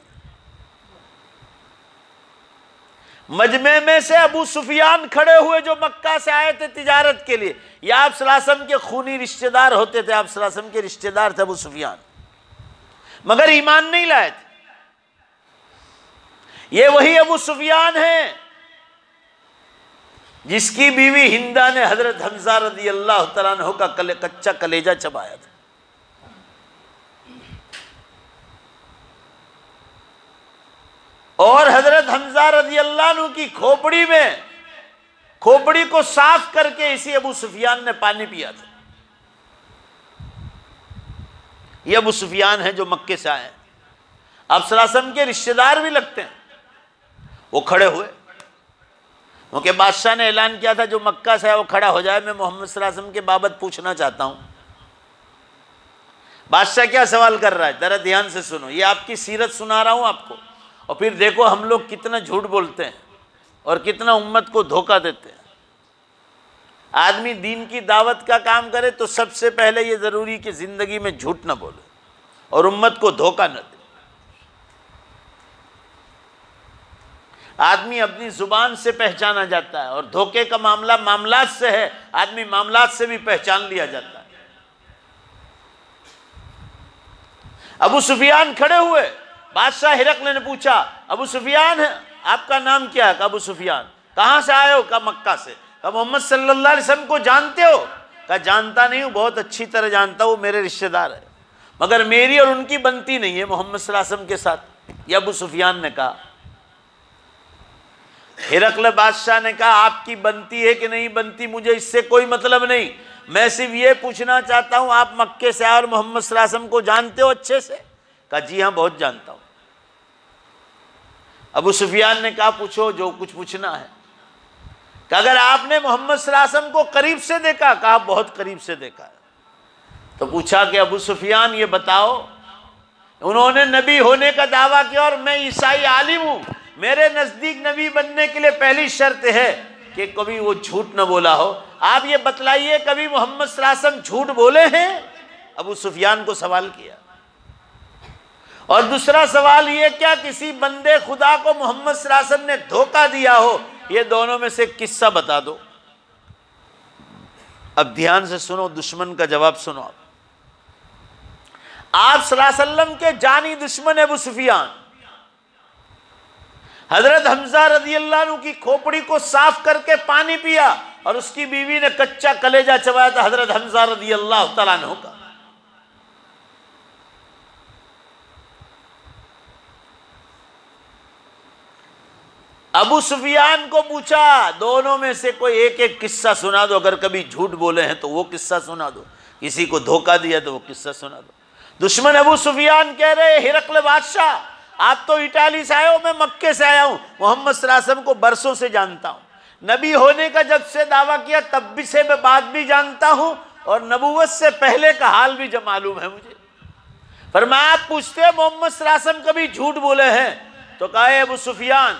मजमे में से अबू सुफियान खड़े हुए जो मक्का से आए थे तिजारत के लिए, या आप सल्लल्लाहु अलैहि वसल्लम के खूनी रिश्तेदार होते थे, आप सल्लल्लाहु अलैहि वसल्लम के रिश्तेदार थे अबू सुफियान, मगर ईमान नहीं लाए थे। ये वही अबू सुफियान है जिसकी बीवी हिंदा ने हजरत हमजा रदी अल्लाह तआला अन्हु का कच्चा कलेजा चबाया था। और हजरत हमजा रदी अल्लाह अन्हु की खोपड़ी को साफ करके इसी अबू सुफियान ने पानी पिया था। ये अबू सुफियान है जो मक्के से आए, आप सल्लल्लाहु अलैहि वसल्लम के रिश्तेदार भी लगते हैं। वो खड़े हुए क्योंकि बादशाह ने ऐलान किया था जो मक्का से है वो खड़ा हो जाए, मैं मोहम्मद सल्लल्लाहु अलैहि वसल्लम के बाबत पूछना चाहता हूं। बादशाह क्या सवाल कर रहा है, जरा ध्यान से सुनो, ये आपकी सीरत सुना रहा हूं आपको, और फिर देखो हम लोग कितना झूठ बोलते हैं और कितना उम्मत को धोखा देते हैं। आदमी दीन की दावत का काम करे तो सबसे पहले ये जरूरी कि जिंदगी में झूठ ना बोले और उम्मत को धोखा न दे। आदमी अपनी जुबान से पहचाना जाता है और धोखे का मामला मामलात से है, आदमी मामलात से भी पहचान लिया जाता है। अबू सुफियान खड़े हुए, बादशाह हिरकल ने पूछा अबू सुफियान है आपका नाम क्या है? अबू सुफियान। कहां से आए हो? कहा मक्का से। कहा मोहम्मद सल्लल्लाहु अलैहि वसल्लम को जानते हो? कहा जानता नहीं हूं, बहुत अच्छी तरह जानता हूं, मेरे रिश्तेदार है, मगर मेरी और उनकी बनती नहीं है मोहम्मद सल्लल्लाहु अलैहि वसल्लम के साथ। यह अबू सुफियान ने कहा। हिरकल बादशाह ने कहा आपकी बनती है कि नहीं बनती मुझे इससे कोई मतलब नहीं, मैं सिर्फ ये पूछना चाहता हूं आप मक्के से और मोहम्मद सल्लल्लाहु अलैहि वसल्लम को जानते हो अच्छे से? कहा जी हां बहुत जानता हूं। अबू सुफियान ने कहा पूछो जो कुछ पूछना है। कहा अगर आपने मोहम्मद सल्लल्लाहु अलैहि वसल्लम को करीब से देखा? कहा बहुत करीब से देखा है। तो पूछा कि अबू सुफियान ये बताओ, उन्होंने नबी होने का दावा किया और मैं ईसाई आलिम हूं, मेरे नजदीक नबी बनने के लिए पहली शर्त है कि कभी वो झूठ न बोला हो। आप ये बतलाइए कभी मोहम्मद सल्लल्लाहु अलैहि वसल्लम झूठ बोले हैं? अबू सुफियान को सवाल किया। और दूसरा सवाल ये, क्या किसी बंदे खुदा को मोहम्मद सल्लल्लाहु अलैहि वसल्लम ने धोखा दिया हो? ये दोनों में से किस्सा बता दो। अब ध्यान से सुनो, दुश्मन का जवाब सुनो। आप सल्लल्लाहु अलैहि वसल्लम के जानी दुश्मन अबू सुफियान हजरत हमजा रज़ी अल्लाह अन्हु की खोपड़ी को साफ करके पानी पिया और उसकी बीवी ने कच्चा कलेजा चबाया था हजरत हमजा रज़ी अल्लाह तआला अन्हु का। अबू सुफियान को पूछा, दोनों में से कोई एक एक किस्सा सुना दो, अगर कभी झूठ बोले हैं तो वो किस्सा सुना दो, किसी को धोखा दिया तो वो किस्सा सुना दो। दुश्मन अबू सुफियान कह रहे, हिरकल बादशाह, आप तो इटाली से आए हो, मैं मक्के से आया हूं, मोहम्मद सल्लल्लाहु अलैहि वसल्लम को बरसों से जानता हूं, नबी होने का जब से दावा किया तब भी से मैं बात भी जानता हूं और नबूवत से पहले का हाल भी जब मालूम है मुझे। फरमाया, आप पूछते हैं मोहम्मद सल्लल्लाहु अलैहि वसल्लम कभी झूठ बोले हैं? तो कहा, अबू सुफियान,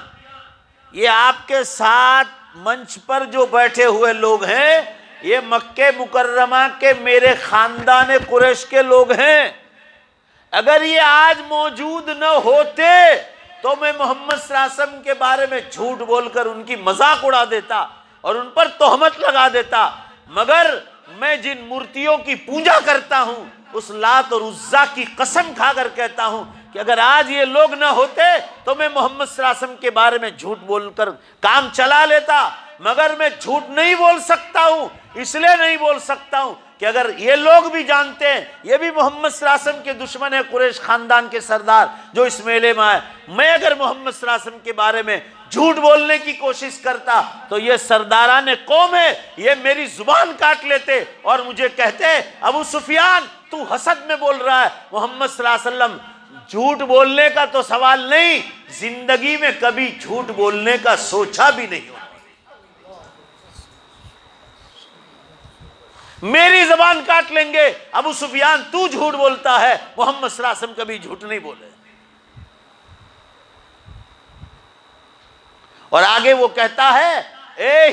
ये आपके साथ मंच पर जो बैठे हुए लोग हैं, ये मक्के मुकर्रमा के मेरे खानदान कुरैश के लोग हैं। अगर ये आज मौजूद न होते तो मैं मोहम्मद सल्लल्लाहु अलैहि वसल्लम के बारे में झूठ बोलकर उनकी मजाक उड़ा देता और उन पर तोहमत लगा देता। मगर मैं जिन मूर्तियों की पूजा करता हूं, उस लात और उज्जा की कसम खाकर कहता हूं कि अगर आज ये लोग न होते तो मैं मोहम्मद सल्लल्लाहु अलैहि वसल्लम के बारे में झूठ बोलकर काम चला लेता। मगर मैं झूठ नहीं बोल सकता हूं, इसलिए नहीं बोल सकता हूं कि अगर ये लोग भी जानते हैं ये भी मोहम्मद सल्लल्लाहु अलैहि वसल्लम के दुश्मन है, कुरैश खानदान के सरदार जो इस मेले में आए, मैं अगर मोहम्मद सल्लल्लाहु अलैहि वसल्लम के बारे में झूठ बोलने की कोशिश करता तो ये सरदारान कौम है, ये मेरी जुबान काट लेते और मुझे कहते, अबू सुफियान तू हसद में बोल रहा है, मोहम्मद सल्लल्लाहु अलैहि वसल्लम झूठ बोलने का तो सवाल नहीं, जिंदगी में कभी झूठ बोलने का सोचा भी नहीं होगा। मेरी जबान काट लेंगे, अबू सुफियान तू झूठ बोलता है, मोहम्मद सल्लल्लाहु अलैहि वसल्लम कभी झूठ नहीं बोले। और आगे वो कहता है, ए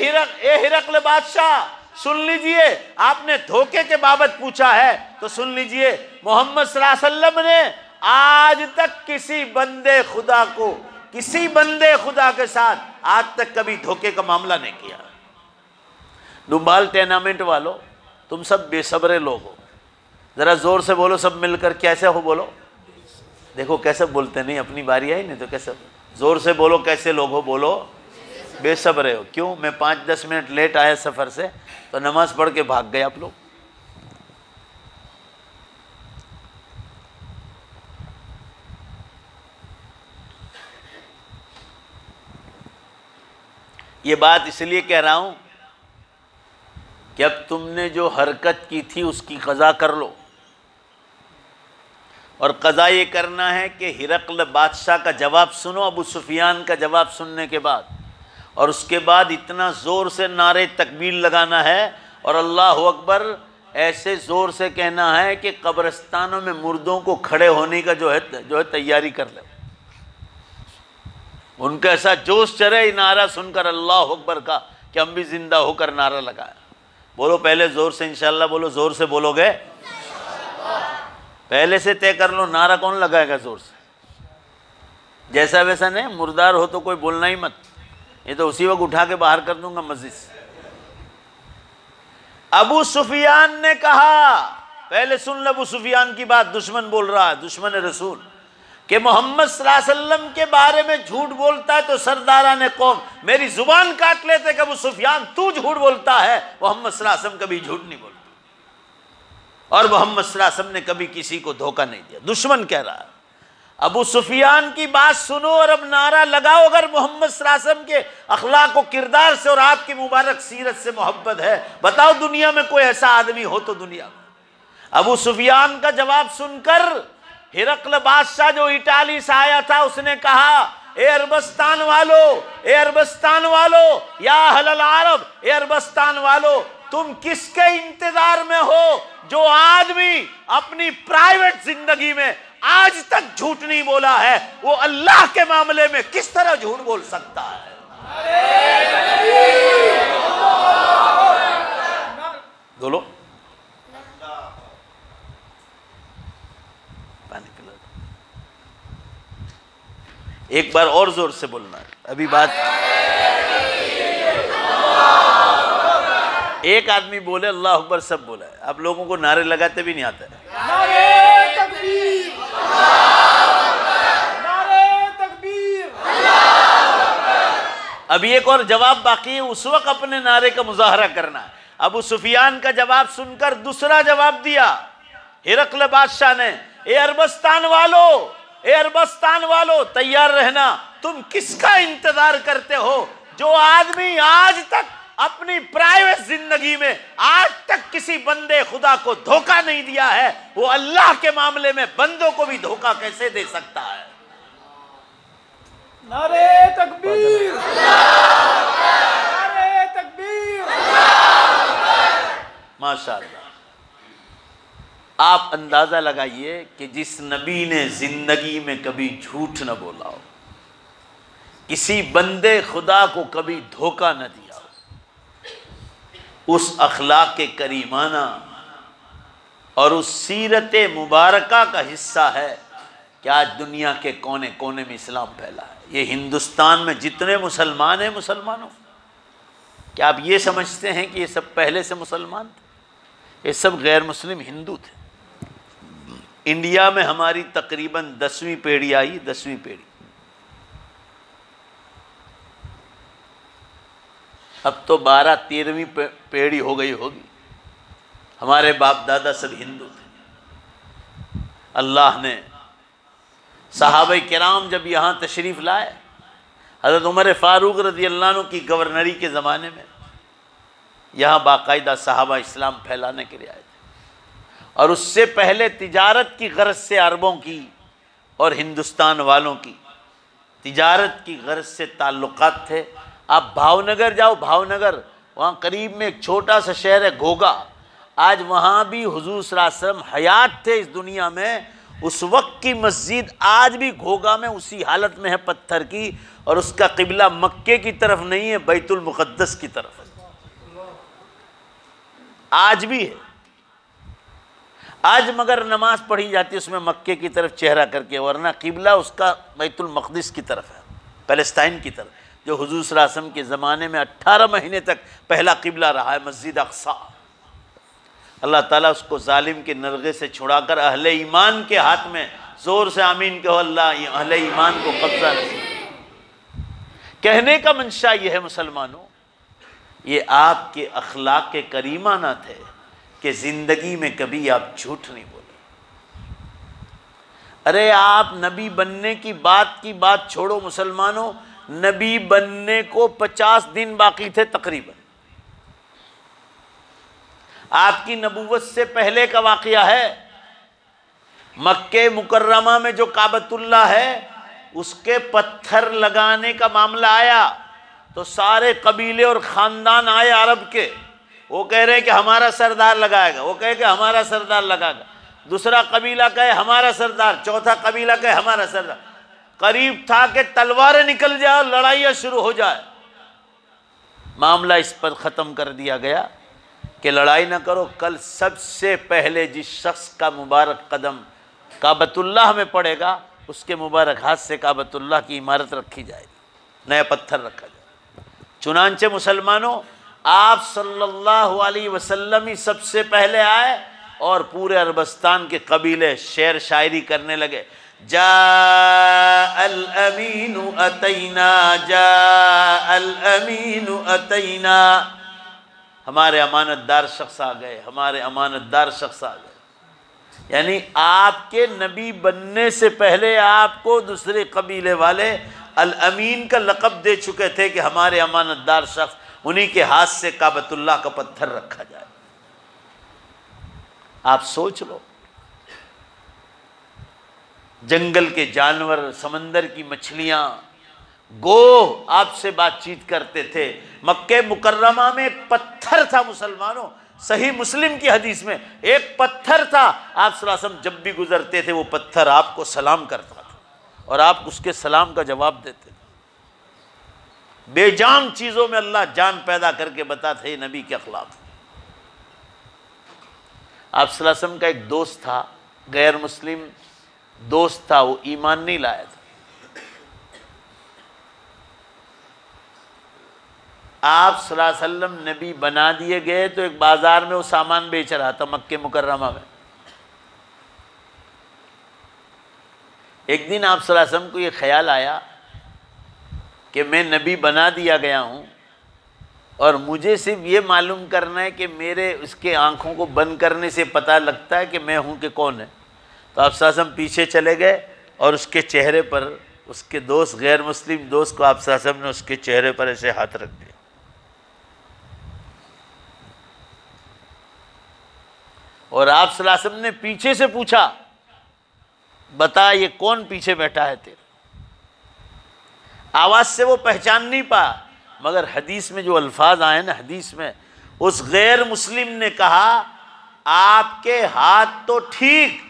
हिरकल बादशाह, सुन लीजिए, आपने धोखे के बाबत पूछा है तो सुन लीजिए, मोहम्मद सल्लल्लाहु अलैहि वसल्लम ने आज तक किसी बंदे खुदा के साथ आज तक कभी धोखे का मामला नहीं किया। डुम्बाल टेनामेंट वालों, तुम सब बेसब्रे लोग हो, जरा जोर से बोलो सब मिलकर, कैसे हो बोलो, देखो कैसे बोलते नहीं, अपनी बारी आई नहीं तो कैसे, जोर से बोलो कैसे लोग हो, बोलो बेसब्रे हो। क्यों? मैं 5-10 मिनट लेट आया सफर से तो नमाज पढ़ के भाग गए आप लोग। ये बात इसलिए कह रहा हूं कि अब तुमने जो हरकत की थी उसकी कज़ा कर लो, और कज़ा ये करना है कि हिरकल बादशाह का जवाब सुनो, अबू सुफियान का जवाब सुनने के बाद, और उसके बाद इतना ज़ोर से नारे तकबीर लगाना है और अल्लाह अकबर ऐसे ज़ोर से कहना है कि कब्रिस्तानों में मुर्दों को खड़े होने का जो है तैयारी कर ले। उनका ऐसा जोश चढ़े नारा सुनकर अल्लाह अकबर का कि हम भी जिंदा होकर नारा लगाए। बोलो पहले ज़ोर से इंशाल्लाह बोलो, ज़ोर से बोलोगे, पहले से तय कर लो नारा कौन लगाएगा ज़ोर से, जैसा वैसा नहीं, मुर्दार हो तो कोई बोलना ही मत, ये तो उसी वक्त उठा के बाहर कर दूंगा मस्जिद से। अबू सुफियान ने कहा, पहले सुन लो अबू सुफियान की बात, दुश्मन बोल रहा है, दुश्मन रसूल, कि मोहम्मद सल्लल्लाहु अलैहि वसल्लम के बारे में झूठ बोलता है तो सरदाराने कौम मेरी जुबान काट लेते कि अबू सुफियान तू झूठ बोलता है, मोहम्मद सल्लल्लाहु अलैहि वसल्लम कभी झूठ नहीं बोलता और मोहम्मद सल्लल्लाहु अलैहि वसल्लम ने कभी किसी को धोखा नहीं दिया। दुश्मन कह रहा है। अबू सुफियान की बात सुनो और अब नारा लगाओ, अगर मोहम्मद सल्लल्लाहु अलैहि वसल्लम के अखलाक व किरदार से और आपकी मुबारक सीरत से मोहब्बत है, बताओ दुनिया में कोई ऐसा आदमी हो तो दुनिया में। अबू सुफियान का जवाब सुनकर हिरकल बादशाह जो इटाली से आया था उसने कहा, ए अरबस्तान वालो, या अहलल अरब, ए अरबस्तान वालो, तुम किसके इंतजार में हो जो आदमी अपनी प्राइवेट जिंदगी में आज तक झूठ नहीं बोला है, वो अल्लाह के मामले में किस तरह झूठ बोल सकता है? बोलो, पानी पिला। एक बार और जोर से बोलना है, अभी बात एक आदमी बोले अल्लाह अकबर, सब बोला है। आप लोगों को नारे लगाते भी नहीं आता है। नारे तकबीर, नारे तकबीर। अभी एक और जवाब बाकी है, उस वक्त अपने नारे का मुजाहरा करना है। अबू सुफियान का जवाब सुनकर दूसरा जवाब दिया हिरकल बादशाह ने, ए अरबस्तान वालों, ए अरबस्तान वालों, तैयार रहना। तुम किसका इंतजार करते हो? जो आदमी आज तक अपनी प्राइवेट जिंदगी में आज तक किसी बंदे खुदा को धोखा नहीं दिया है, वो अल्लाह के मामले में बंदों को भी धोखा कैसे दे सकता है? नारे तकबीर, नारे तकबीर। माशाअल्लाह। आप अंदाजा लगाइए कि जिस नबी ने जिंदगी में कभी झूठ न बोला हो, किसी बंदे खुदा को कभी धोखा न दिया हो, उस अखलाक के करीमाना और उस सीरत मुबारका का हिस्सा है कि आज दुनिया के कोने कोने में इस्लाम फैला है। ये हिंदुस्तान में जितने मुसलमान हैं, मुसलमानों, क्या आप ये समझते हैं कि ये सब पहले से मुसलमान थे? ये सब गैर मुस्लिम हिंदू थे। इंडिया में हमारी तकरीबन 10वीं पीढ़ी आई, 10वीं पीढ़ी। अब तो 12-13वीं पीढ़ी हो गई होगी। हमारे बाप दादा सब हिंदू थे। अल्लाह ने सहाबा किराम जब यहाँ तशरीफ़ लाए, हज़रत उमर फ़ारूक रज़ी अल्लाह अन्हु की गवर्नरी के ज़माने में यहाँ बाकायदा सहाबा इस्लाम फैलाने के लिए आए थे। और उससे पहले तिजारत की गर्ज से अरबों की और हिंदुस्तान वालों की तिजारत की गर्ज से ताल्लुकात थे। आप भावनगर जाओ, भावनगर, वहाँ करीब में एक छोटा सा शहर है घोगा। आज वहाँ भी हुजूर सल्लल्लाहु अलैहि वसल्लम हयात थे इस दुनिया में। उस वक्त की मस्जिद आज भी घोगा में उसी हालत में है, पत्थर की, और उसका किबला मक्के की तरफ नहीं है, बैतुल मुक़द्दस की तरफ है। आज भी है। आज मगर नमाज पढ़ी जाती है उसमें मक्के की तरफ चेहरा करके, वरना किबला उसका बैतुल मक़दिस की तरफ है, पैलेस्टाइन की तरफ, जो हुजूर सल्लल्लाहु अलैहि वसल्लम के ज़माने में 18 महीने तक पहला किबला रहा है, मस्जिद अक़सा। अल्लाह ताला उसको जालिम के नरगे से छुड़ाकर अहले ईमान के हाथ में, ज़ोर से आमीन कहो, अल्लाह अहले ईमान को कब्ज़ा नसीब। कहने का मंशा ये है मुसलमानों, ये आपके अखलाक के करीमाना थे कि ज़िंदगी में कभी आप झूठ नहीं बोले। अरे आप नबी बनने की बात छोड़ो मुसलमानों, नबी बनने को 50 दिन बाकी थे तकरीबन। आपकी नबूवत से पहले का वाक़या है, मक्के मुकर्रमा में जो काबतुल्लाह है उसके पत्थर लगाने का मामला आया तो सारे कबीले और ख़ानदान आए अरब के। वो कह रहे हैं कि हमारा सरदार लगाएगा, वो कहे कि हमारा सरदार लगाएगा, दूसरा कबीला कहे हमारा सरदार, चौथा कबीला कहे हमारा सरदार। करीब था कि तलवारें निकल जाए, लड़ाइयाँ शुरू हो जाए। मामला इस पर ख़त्म कर दिया गया कि लड़ाई ना करो, कल सबसे पहले जिस शख्स का मुबारक कदम काबतुल्लाह में पड़ेगा उसके मुबारक हाथ से काबतुल्लाह की इमारत रखी जाएगी, नया पत्थर रखा जाएगा। चुनांचे मुसलमानों, आप सल्लल्लाहु अलैहि वसल्लम ही सबसे पहले आए और पूरे अरबस्तान के कबीले शेर शायरी करने लगे, जा अल अमीनु अतैना, जा अल अमीनु अतैना। हमारे अमानतदार शख्स आ गए, हमारे अमानतदार शख्स आ गए। यानी आपके नबी बनने से पहले आपको दूसरे कबीले वाले अल अमीन का लक़ब दे चुके थे कि हमारे अमानतदार शख्स, उन्हीं के हाथ से काबतुल्लाह का पत्थर रखा जाए। आप सोच लो, जंगल के जानवर, समंदर की मछलियां, गोह आपसे बातचीत करते थे। मक्के मुकर्रमा में एक पत्थर था मुसलमानों, सही मुस्लिम की हदीस में एक पत्थर था। आप सल्लल्लाहु अलैहि वसल्लम जब भी गुजरते थे वो पत्थर आपको सलाम करता था और आप उसके सलाम का जवाब देते थे। बेजान चीज़ों में अल्लाह जान पैदा करके बताते हैं नबी के अखलाक। आप सल्लल्लाहु अलैहि वसल्लम का एक दोस्त था, गैर मुस्लिम दोस्त था, वो ईमान नहीं लाया था। आप सल्लल्लाहु अलैहि वसल्लम नबी बना दिए गए तो एक बाजार में वो सामान बेच रहा था मक्के मुकर्रमा में। एक दिन आप सल्लल्लाहु अलैहि वसल्लम को ये ख्याल आया कि मैं नबी बना दिया गया हूँ और मुझे सिर्फ ये मालूम करना है कि मेरे उसके आँखों को बंद करने से पता लगता है कि मैं हूँ कि कौन है। तो आप सल्लल्लाहु अलैहि वसल्लम पीछे चले गए और उसके चेहरे पर, उसके दोस्त गैर मुस्लिम दोस्त को आप सल्लल्लाहु अलैहि वसल्लम ने उसके चेहरे पर ऐसे हाथ रख दिया और आप सल्लल्लाहु अलैहि वसल्लम ने पीछे से पूछा, बता ये कौन पीछे बैठा है तेरे। आवाज़ से वो पहचान नहीं पाया, मगर हदीस में जो अल्फाज आए ना, हदीस में उस गैर मुस्लिम ने कहा, आपके हाथ तो ठीक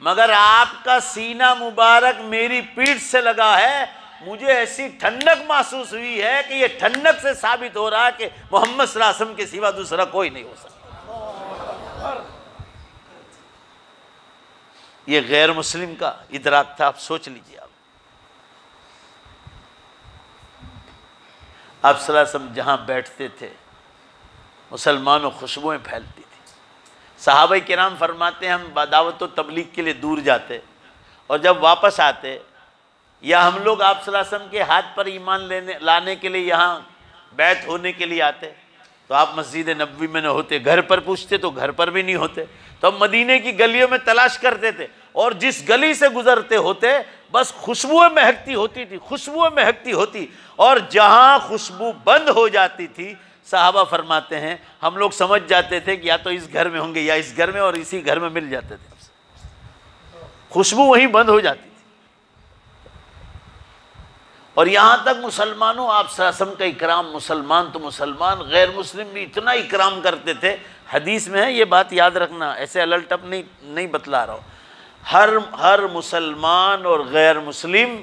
मगर आपका सीना मुबारक मेरी पीठ से लगा है, मुझे ऐसी ठंडक महसूस हुई है कि ये ठंडक से साबित हो रहा है कि मोहम्मद सल्लल्लाहु अलैहि वसल्लम के सिवा दूसरा कोई नहीं हो सकता। ये गैर मुस्लिम का इदराक था। आप सोच लीजिए, आप सल्लल्लाहु अलैहि वसल्लम जहाँ बैठते थे मुसलमानों खुशबुएँ फैलती थी। सहाबा किराम फरमाते हैं हम दावत व तबलीग के लिए दूर जाते और जब वापस आते या हम लोग आप सल्लल्लाहु अलैहि वसल्लम के हाथ पर ईमान लाने के लिए यहाँ बैत होने के लिए आते तो आप मस्जिद नबवी में न होते, घर पर पूछते तो घर पर भी नहीं होते। तो हम मदीने की गलियों में तलाश करते थे और जिस गली से गुजरते होते बस खुशबुएं महकती होती थी, खुशबुएं महकती होती। और जहाँ खुशबू बंद हो जाती थी, साहबा फरमाते हैं हम लोग समझ जाते थे कि या तो इस घर में होंगे या इस घर में, और इसी घर में मिल जाते थे। खुशबू वहीं बंद हो जाती थी। और यहाँ तक मुसलमानों आप सल्लल्लाहु अलैहि वसल्लम का इकराम, मुसलमान तो मुसलमान, गैर मुस्लिम भी इतना इकराम करते थे। हदीस में है, ये बात याद रखना, ऐसे अलटप नहीं बतला रहा हूँ। हर मुसलमान और गैर मुस्लिम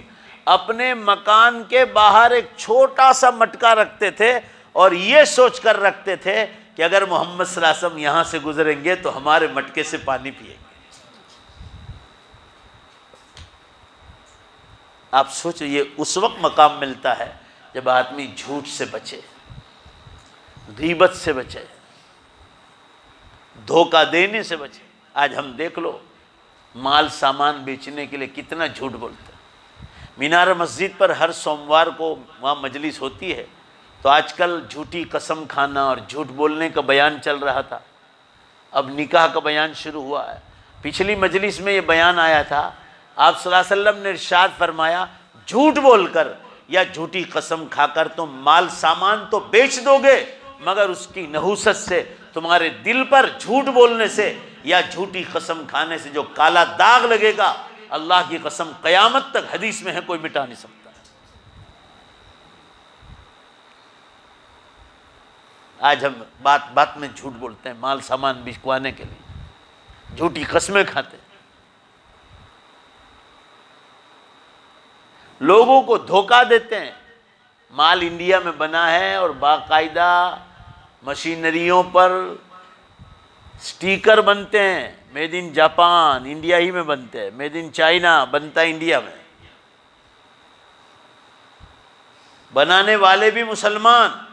अपने मकान के बाहर एक छोटा सा मटका रखते थे और ये सोच कर रखते थे कि अगर मोहम्मद सल्लल्लाहु अलैहि वसल्लम यहाँ से गुजरेंगे तो हमारे मटके से पानी पिएंगे। आप सोचो, ये उस वक्त मकाम मिलता है जब आदमी झूठ से बचे, गीबत से बचे, धोखा देने से बचे। आज हम देख लो, माल सामान बेचने के लिए कितना झूठ बोलते हैं। मीनार मस्जिद पर हर सोमवार को वहाँ मजलिस होती है, तो आजकल झूठी कसम खाना और झूठ बोलने का बयान चल रहा था। अब निकाह का बयान शुरू हुआ है। पिछली मजलिस में ये बयान आया था, आप सल्लल्लाहु अलैहि वसल्लम ने इरशाद फरमाया, झूठ बोलकर या झूठी कसम खाकर तुम माल सामान तो बेच दोगे, मगर उसकी नहुसत से, तुम्हारे दिल पर झूठ बोलने से या झूठी कसम खाने से जो काला दाग लगेगा, अल्लाह की कसम क़यामत तक, हदीस में है, कोई मिटा नहीं सकता। आज हम बात बात में झूठ बोलते हैं, माल सामान बिकवाने के लिए झूठी कस्में खाते हैं, लोगों को धोखा देते हैं। माल इंडिया में बना है और बाकायदा मशीनरियों पर स्टिकर बनते हैं, मेड इन जापान, इंडिया ही में बनते हैं, मेड इन चाइना बनता है इंडिया में, बनाने वाले भी मुसलमान।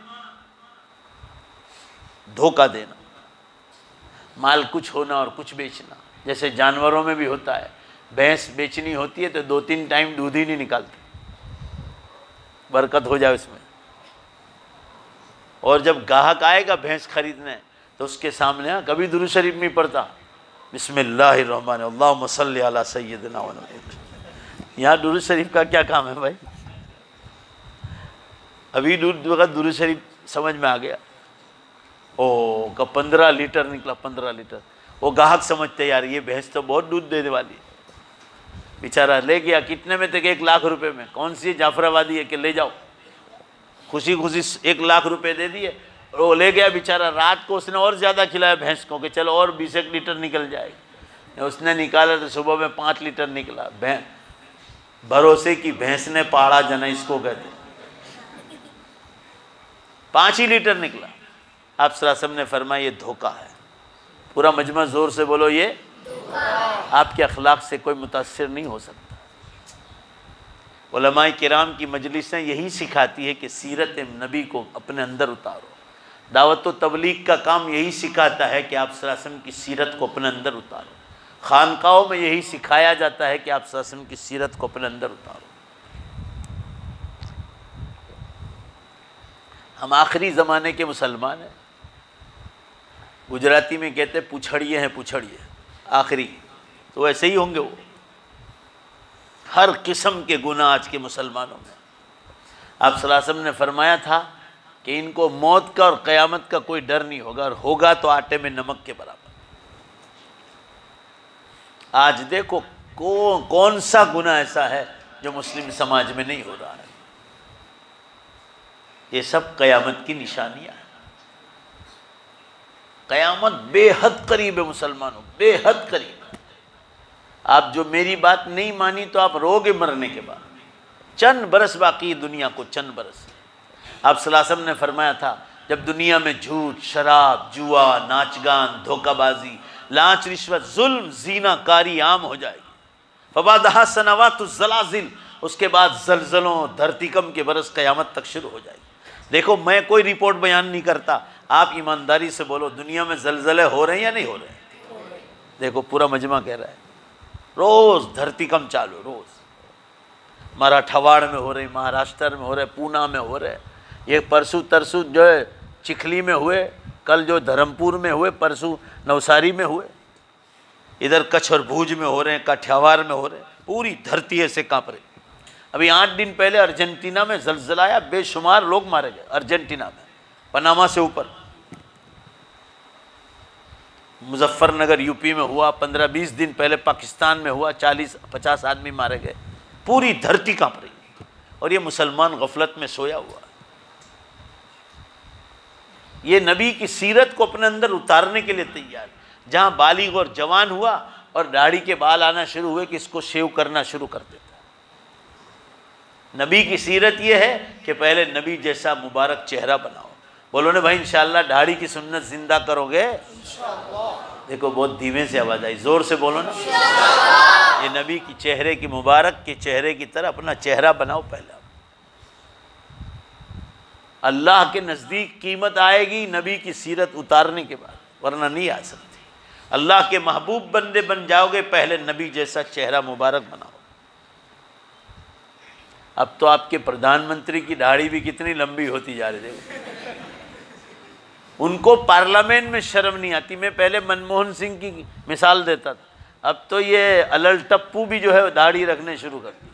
धोखा देना, माल कुछ होना और कुछ बेचना, जैसे जानवरों में भी होता है। भैंस बेचनी होती है तो 2-3 टाइम दूध ही नहीं निकालते, बरकत हो जाए उसमें। और जब ग्राहक आएगा भैंस खरीदने तो उसके सामने कभी दुरूद शरीफ नहीं पढ़ता, बिस्मिल्लाहिर्रहमान अल्लाहुम्मा सल्ली अला सय्यिदिना व नबी। यहाँ दुरूद शरीफ का क्या काम है भाई? अभी दुरूद शरीफ समझ में आ गया। ओ का 15 लीटर निकला, 15 लीटर। वो ग्राहक समझते यार ये भैंस तो बहुत दूध देने वाली है। बेचारा ले गया, कितने में तक? 1 लाख रुपए में। कौन सी जाफराबादी है कि ले जाओ, खुशी खुशी 1 लाख रुपए दे दिए और वो ले गया बेचारा। रात को उसने और ज़्यादा खिलाया भैंस को कि चलो और 20 लीटर निकल जाएगी। उसने निकाला तो सुबह में 5 लीटर निकला। भरोसे की भैंस ने पाड़ा जना, इसको कहते, 5 ही लीटर निकला। आप सल्लल्लाहु अलैहि वसल्लम ने फरमाया ये धोखा है। पूरा मजमा जोर से बोलो, ये आपके अखलाक से कोई मुतासिर नहीं हो सकता। उलमाए किराम की मजलिसें यही सिखाती है कि सीरत नबी को अपने अंदर उतारो। दावत व तबलीग का काम यही सिखाता है कि आप सल्लल्लाहु अलैहि वसल्लम की सीरत को अपने अंदर उतारो। खानकाओं में यही सिखाया जाता है कि आप सल्लल्लाहु अलैहि वसल्लम की सीरत को अपने अंदर उतारो। हम आखिरी ज़माने के मुसलमान हैं। गुजराती में कहते हैं पुछड़िए हैं, पुछड़िए आखिरी, तो वैसे ही होंगे वो। हर किस्म के गुनाह आज के मुसलमानों में। आप सल्लल्लाहु अलैहि वसल्लम ने फरमाया था कि इनको मौत का और क़यामत का कोई डर नहीं होगा, और होगा तो आटे में नमक के बराबर। आज देखो कौन सा गुनाह ऐसा है जो मुस्लिम समाज में नहीं हो रहा है। ये सब क़यामत की निशानियां हैं। क़यामत बेहद करीब है मुसलमानों, बेहद करीब है। आप जो मेरी बात नहीं मानी तो आप रोगे मरने के बाद। चंद बरस बाकी दुनिया को, चंद बरस। आप सल्लल्लाहु अलैहि वसल्लम ने फरमाया था जब दुनिया में झूठ, शराब, जुआ, नाच गान, धोखाबाजी, लांच, रिश्वत, जुल्म, जीनाकारी आम हो जाएगी, फबादहा सनावातुज़ ज़लाज़िल, उसके बाद जलजलों, धरतीकंप के बरस क़यामत तक शुरू हो जाएगी। देखो मैं कोई रिपोर्ट बयान नहीं करता, आप ईमानदारी से बोलो दुनिया में जलजले हो रहे हैं या नहीं हो रहे हैं? देखो पूरा मजमा कह रहा है रोज़ धरतीकंप चालू, रोज़। मराठवाड़ में हो रहे, महाराष्ट्र में हो रहे, पूना में हो रहे, ये परसों तरसों जो है चिखली में हुए, कल जो धर्मपुर में हुए, परसों नवसारी में हुए, इधर कच्छ और भूज में हो रहे हैं, काठियावाड़ में हो रहे हैं। पूरी धरती ऐसे काँप रही। अभी 8 दिन पहले अर्जेंटीना में ज़लज़ला आया, बेशुमार लोग मारे गए अर्जेंटीना में, पनामा से ऊपर। मुजफ्फरनगर यूपी में हुआ, 15-20 दिन पहले पाकिस्तान में हुआ, 40-50 आदमी मारे गए। पूरी धरती काँप रही और ये मुसलमान गफलत में सोया हुआ। ये नबी की सीरत को अपने अंदर उतारने के लिए तैयार। जहाँ बालिग और जवान हुआ और दाढ़ी के बाल आना शुरू हुए कि इसको शेव करना शुरू कर देता। नबी की सीरत ये है कि पहले नबी जैसा मुबारक चेहरा बनाओ। बोलो ना भाई इंशाअल्लाह दाढ़ी की सुन्नत जिंदा करोगे? देखो बहुत धीमे से आवाज़ आई, ज़ोर से बोलो ना। ये नबी की चेहरे की, मुबारक के चेहरे की तरह अपना चेहरा बनाओ पहले। अल्लाह के नज़दीक कीमत आएगी नबी की सीरत उतारने के बाद, वरना नहीं आ सकती। अल्लाह के महबूब बंदे बन जाओगे पहले नबी जैसा चेहरा मुबारक बनाओ। अब तो आपके प्रधानमंत्री की दाढ़ी भी कितनी लंबी होती जा रही है। उनको पार्लियामेंट में शर्म नहीं आती। मैं पहले मनमोहन सिंह की मिसाल देता था, अब तो ये अलल टप्पू भी जो है दाढ़ी रखने शुरू कर दी।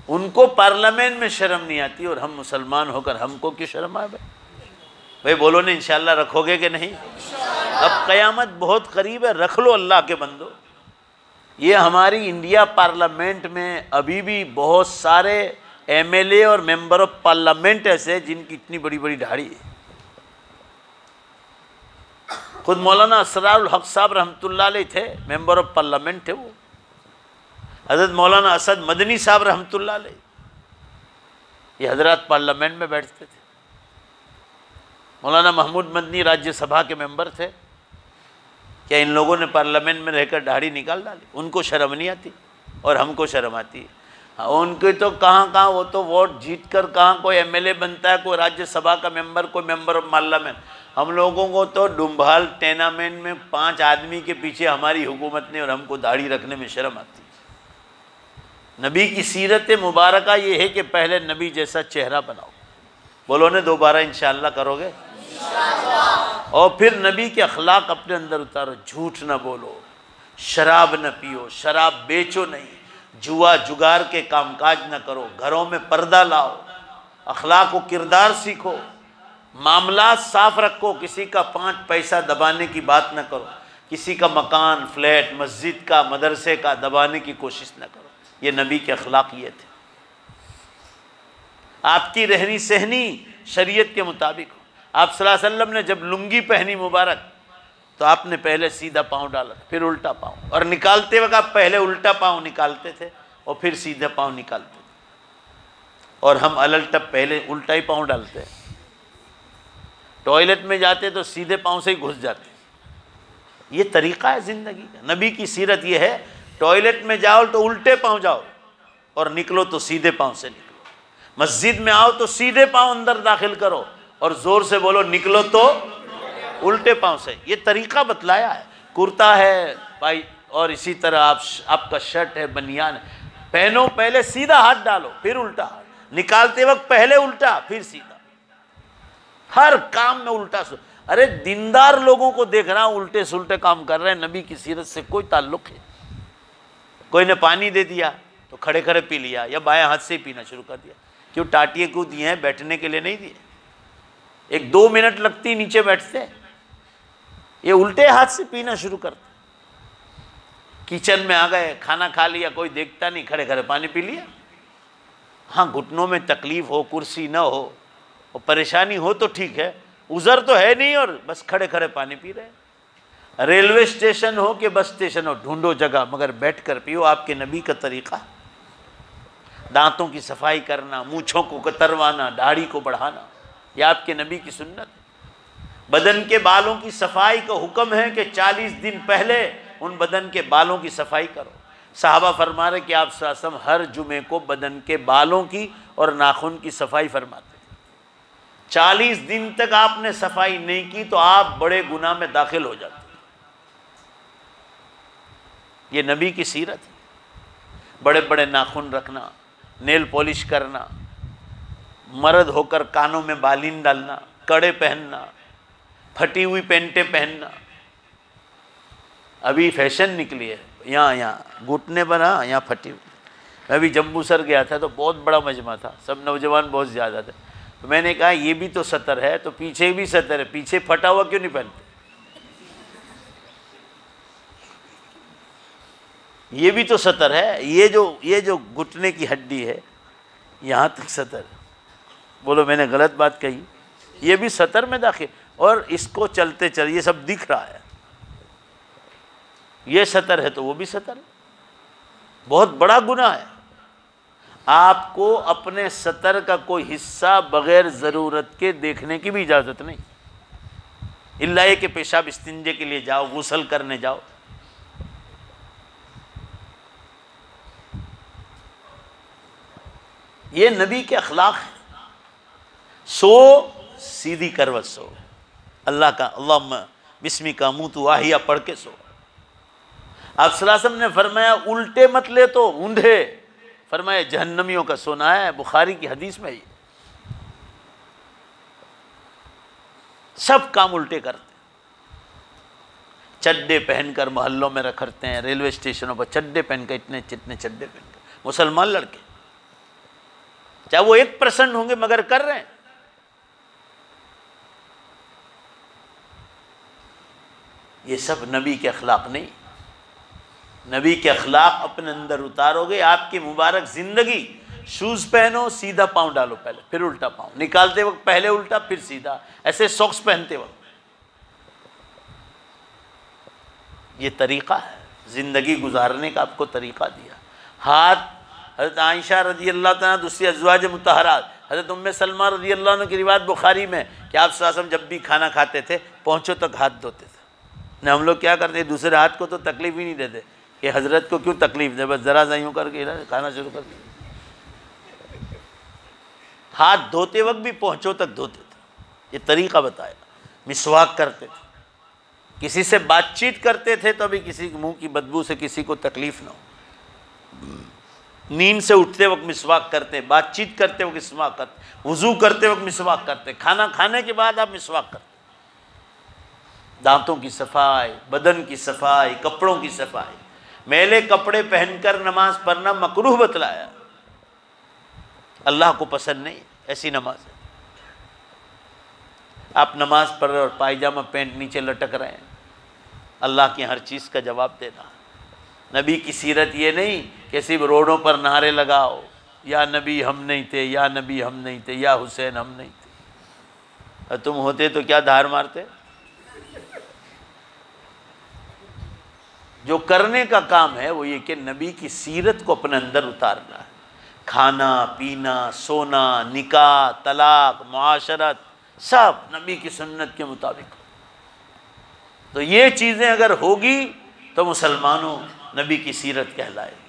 उनको पार्लियामेंट में शर्म नहीं आती और हम मुसलमान होकर हमको क्यों शर्म आए? भाई बोलो ना इंशाल्लाह रखोगे कि नहीं? अब क़यामत बहुत करीब है, रख लो अल्लाह के बंदो। ये हमारी इंडिया पार्लियामेंट में अभी भी बहुत सारे एमएलए और मेंबर ऑफ पार्लियामेंट ऐसे जिनकी इतनी बड़ी बड़ी दाढ़ी है। खुद मौलाना असरारुल हक साहब रहमतुल्लाह अलैह थे, मेंबर ऑफ पार्लियामेंट थे वो। हज़रत मौलाना असद मदनी साहब रहमतुल्लाह अलैह, ये हजरत पार्लियामेंट में बैठते थे। मौलाना महमूद मदनी राज्यसभा के मेंबर थे। क्या इन लोगों ने पार्लियामेंट में रहकर दाढ़ी निकाल डाली? उनको शर्म नहीं आती और हमको शर्म आती है। हाँ, उनके तो कहाँ वो तो वोट जीत कर कहाँ कोई एमएलए बनता है, कोई राज्यसभा का मेंबर, कोई मेंबर ऑफ पार्लियामेंट। हम लोगों को तो डुम्भाल टूर्नामेंट में 5 आदमी के पीछे हमारी हुकूमत ने, और हमको दाढ़ी रखने में शर्म आती है। नबी की सीरत मुबारका ये है कि पहले नबी जैसा चेहरा बनाओ। बोलो ने दोबारा इंशाअल्लाह करोगे? और फिर नबी के अखलाक अपने अंदर उतारो। झूठ न बोलो, शराब न पियो, शराब बेचो नहीं, जुआ जुगार के कामकाज न करो, घरों में पर्दा लाओ, अखलाक व किरदार सीखो, मामला साफ रखो, किसी का 5 पैसा दबाने की बात न करो, किसी का मकान, फ्लैट, मस्जिद का, मदरसे का दबाने की कोशिश न करो। ये नबी के अखलाक ये थे। आपकी रहनी सहनी शरीयत के मुताबिक हो। आप सल्लल्लाहु अलैहि वसल्लम ने जब लुंगी पहनी मुबारक तो आपने पहले सीधा पाँव डाला, फिर उल्टा पाँव, और निकालते वक्त आप पहले उल्टा पाँव निकालते थे और फिर सीधा पाँव निकालते थे। और हम अलल टप पहले उल्टा ही पाँव डालते हैं। टॉयलेट में जाते तो सीधे पाँव से ही घुस जाते, ये तरीक़ा है ज़िंदगी का। नबी की सीरत ये है, टॉयलेट में जाओ तो उल्टे पाँव जाओ और निकलो तो सीधे पाँव से निकलो। मस्जिद में आओ तो सीधे पाँव अंदर दाखिल करो और ज़ोर से बोलो निकलो तो उल्टे पाँव से। ये तरीक़ा बतलाया है। कुर्ता है भाई, और इसी तरह आपका शर्ट है, बनियान है, पहनो पहले सीधा हाथ डालो फिर उल्टा हाथ, निकालते वक्त पहले उल्टा फिर सीधा, हर काम में उल्टा। अरे दीनदार लोगों को देख रहा हूं उल्टे सुल्टे काम कर रहे हैं, नबी की सीरत से कोई ताल्लुक है? कोई ने पानी दे दिया तो खड़े खड़े पी लिया या बाएं हाथ से पीना शुरू कर दिया। क्यों? टाटिए क्यों दिए हैं? बैठने के लिए नहीं दिए। 1-2 मिनट लगती नीचे बैठते, ये उल्टे हाथ से पीना शुरू करते। किचन में आ गए, खाना खा लिया, कोई देखता नहीं, खड़े खड़े पानी पी लिया। हाँ, घुटनों में तकलीफ हो, कुर्सी न हो और परेशानी हो तो ठीक है, उज़र तो है नहीं और बस खड़े खड़े पानी पी रहे। रेलवे स्टेशन हो कि बस स्टेशन हो, ढूंढो जगह मगर बैठ कर पियो। आपके नबी का तरीक़ा। दांतों की सफाई करना, मूँछों को कतरवाना, दाढ़ी को बढ़ाना, यह आपके नबी की सुन्नत। बदन के बालों की सफाई का हुक्म है कि 40 दिन पहले उन बदन के बालों की सफाई करो। साहबा फरमा रहे कि आप सल्लल्लाहु अलैहि वसल्लम हर जुमे को बदन के बालों की और नाखून की सफाई फरमाते। 40 दिन तक आपने सफाई नहीं की तो आप बड़े गुनाह में दाखिल हो जाते। ये नबी की सीरत है। बड़े बड़े नाखून रखना, नेल पॉलिश करना, मर्द होकर कानों में बालीन डालना, कड़े पहनना, फटी हुई पैंटें पहनना। अभी फैशन निकली है, यहाँ घुटने पर, हाँ यहाँ फटी हुई। मैं अभी जम्मूसर गया था तो बहुत बड़ा मजमा था, सब नौजवान बहुत ज़्यादा थे। तो मैंने कहा ये भी तो सतर है तो पीछे भी सतर है, पीछे फटा हुआ क्यों नहीं पहनते? ये भी तो सतर है। ये जो घुटने की हड्डी है यहाँ तक सतर। बोलो मैंने गलत बात कही? ये भी सतर में दाखिल, और इसको चलते चल ये सब दिख रहा है। ये सतर है तो वो भी सतर है। बहुत बड़ा गुनाह है। आपको अपने सतर का कोई हिस्सा बगैर ज़रूरत के देखने की भी इजाज़त नहीं, इल्ला ये कि पेशाब इस्तिंजे के लिए जाओ, गुस्ल करने जाओ। ये नबी के अखलाक है। सो सीधी करवट सो, अल्लाह का अल्लाहुम्मा बिस्मिका अमूतु वाहिया पढ़ के सो। आप सल्लल्लाहु अलैहि वसल्लम ने फरमाया उल्टे मत ले तो ऊंधे, फरमाया जहन्नमियों का सोना है। बुखारी की हदीस में ये सब काम उल्टे करते। चड्डे पहनकर मोहल्लों में रखते हैं, रेलवे स्टेशनों पर चड्डे पहनकर, इतने चितने चड्डे पहनकर मुसलमान लड़के, चाहे वो 1% होंगे मगर कर रहे हैं। ये सब नबी के अखलाक नहीं। नबी के अखलाक अपने अंदर उतारोगे, आपकी मुबारक ज़िंदगी। शूज़ पहनो, सीधा पाँव डालो पहले, फिर उल्टा पाँव, निकालते वक्त पहले उल्टा फिर सीधा, ऐसे सॉक्स पहनते वक्त। ये तरीक़ा है ज़िंदगी गुजारने का, आपको तरीक़ा दिया। हाथ हज़रत आयशा रज़ी अल्लाह तआला, दूसरी अज़वाज मुतहरात, हज़रत उम्मे सलमा रज़ी अल्लाह अन्हा की रिवायत बुखारी में कि आप सल्लल्लाहु अलैहि वसल्लम जब भी खाना खाते थे पहुँचों तक हाथ धोते थे। न हम लोग क्या करते, दूसरे हाथ को तो तकलीफ़ ही नहीं देते कि हज़रत को क्यों तकलीफ़ दे, बस ज़रा सा यूँ करके खाना शुरू कर दिया। हाथ धोते वक्त भी पहुँचों तक धोते थे। ये तरीक़ा बताया। मिसवाक करते थे, किसी से बातचीत करते थे तो भी किसी के मुँह की बदबू से किसी को तकलीफ़ ना हो। नींद से उठते वक्त मिसवाक करते, बातचीत करते वक्त मिसवाक करते, वज़ू करते वक्त मिसवाक करते, खाना खाने के बाद आप मिसवाक करते। दांतों की सफाई, बदन की सफाई, कपड़ों की सफाई। मैले कपड़े पहनकर नमाज पढ़ना मकरूह बतलाया, अल्लाह को पसंद नहीं ऐसी नमाज है। आप नमाज पढ़ रहे और पायजामा पैंट नीचे लटक रहे हैं, अल्लाह की हर चीज़ का जवाब देना। नबी की सीरत ये नहीं कि सिर्फ रोडों पर नारे लगाओ, या नबी हम नहीं थे, या नबी हम नहीं थे, या हुसैन हम नहीं थे। और तुम होते तो क्या धार मारते। जो करने का काम है वो ये कि नबी की सीरत को अपने अंदर उतारना है। खाना पीना, सोना, निकाह, तलाक, मुआशरत, सब नबी की सुन्नत के मुताबिक। तो ये चीज़ें अगर होगी तो मुसलमानों नबी की सीरत कहलाएगी।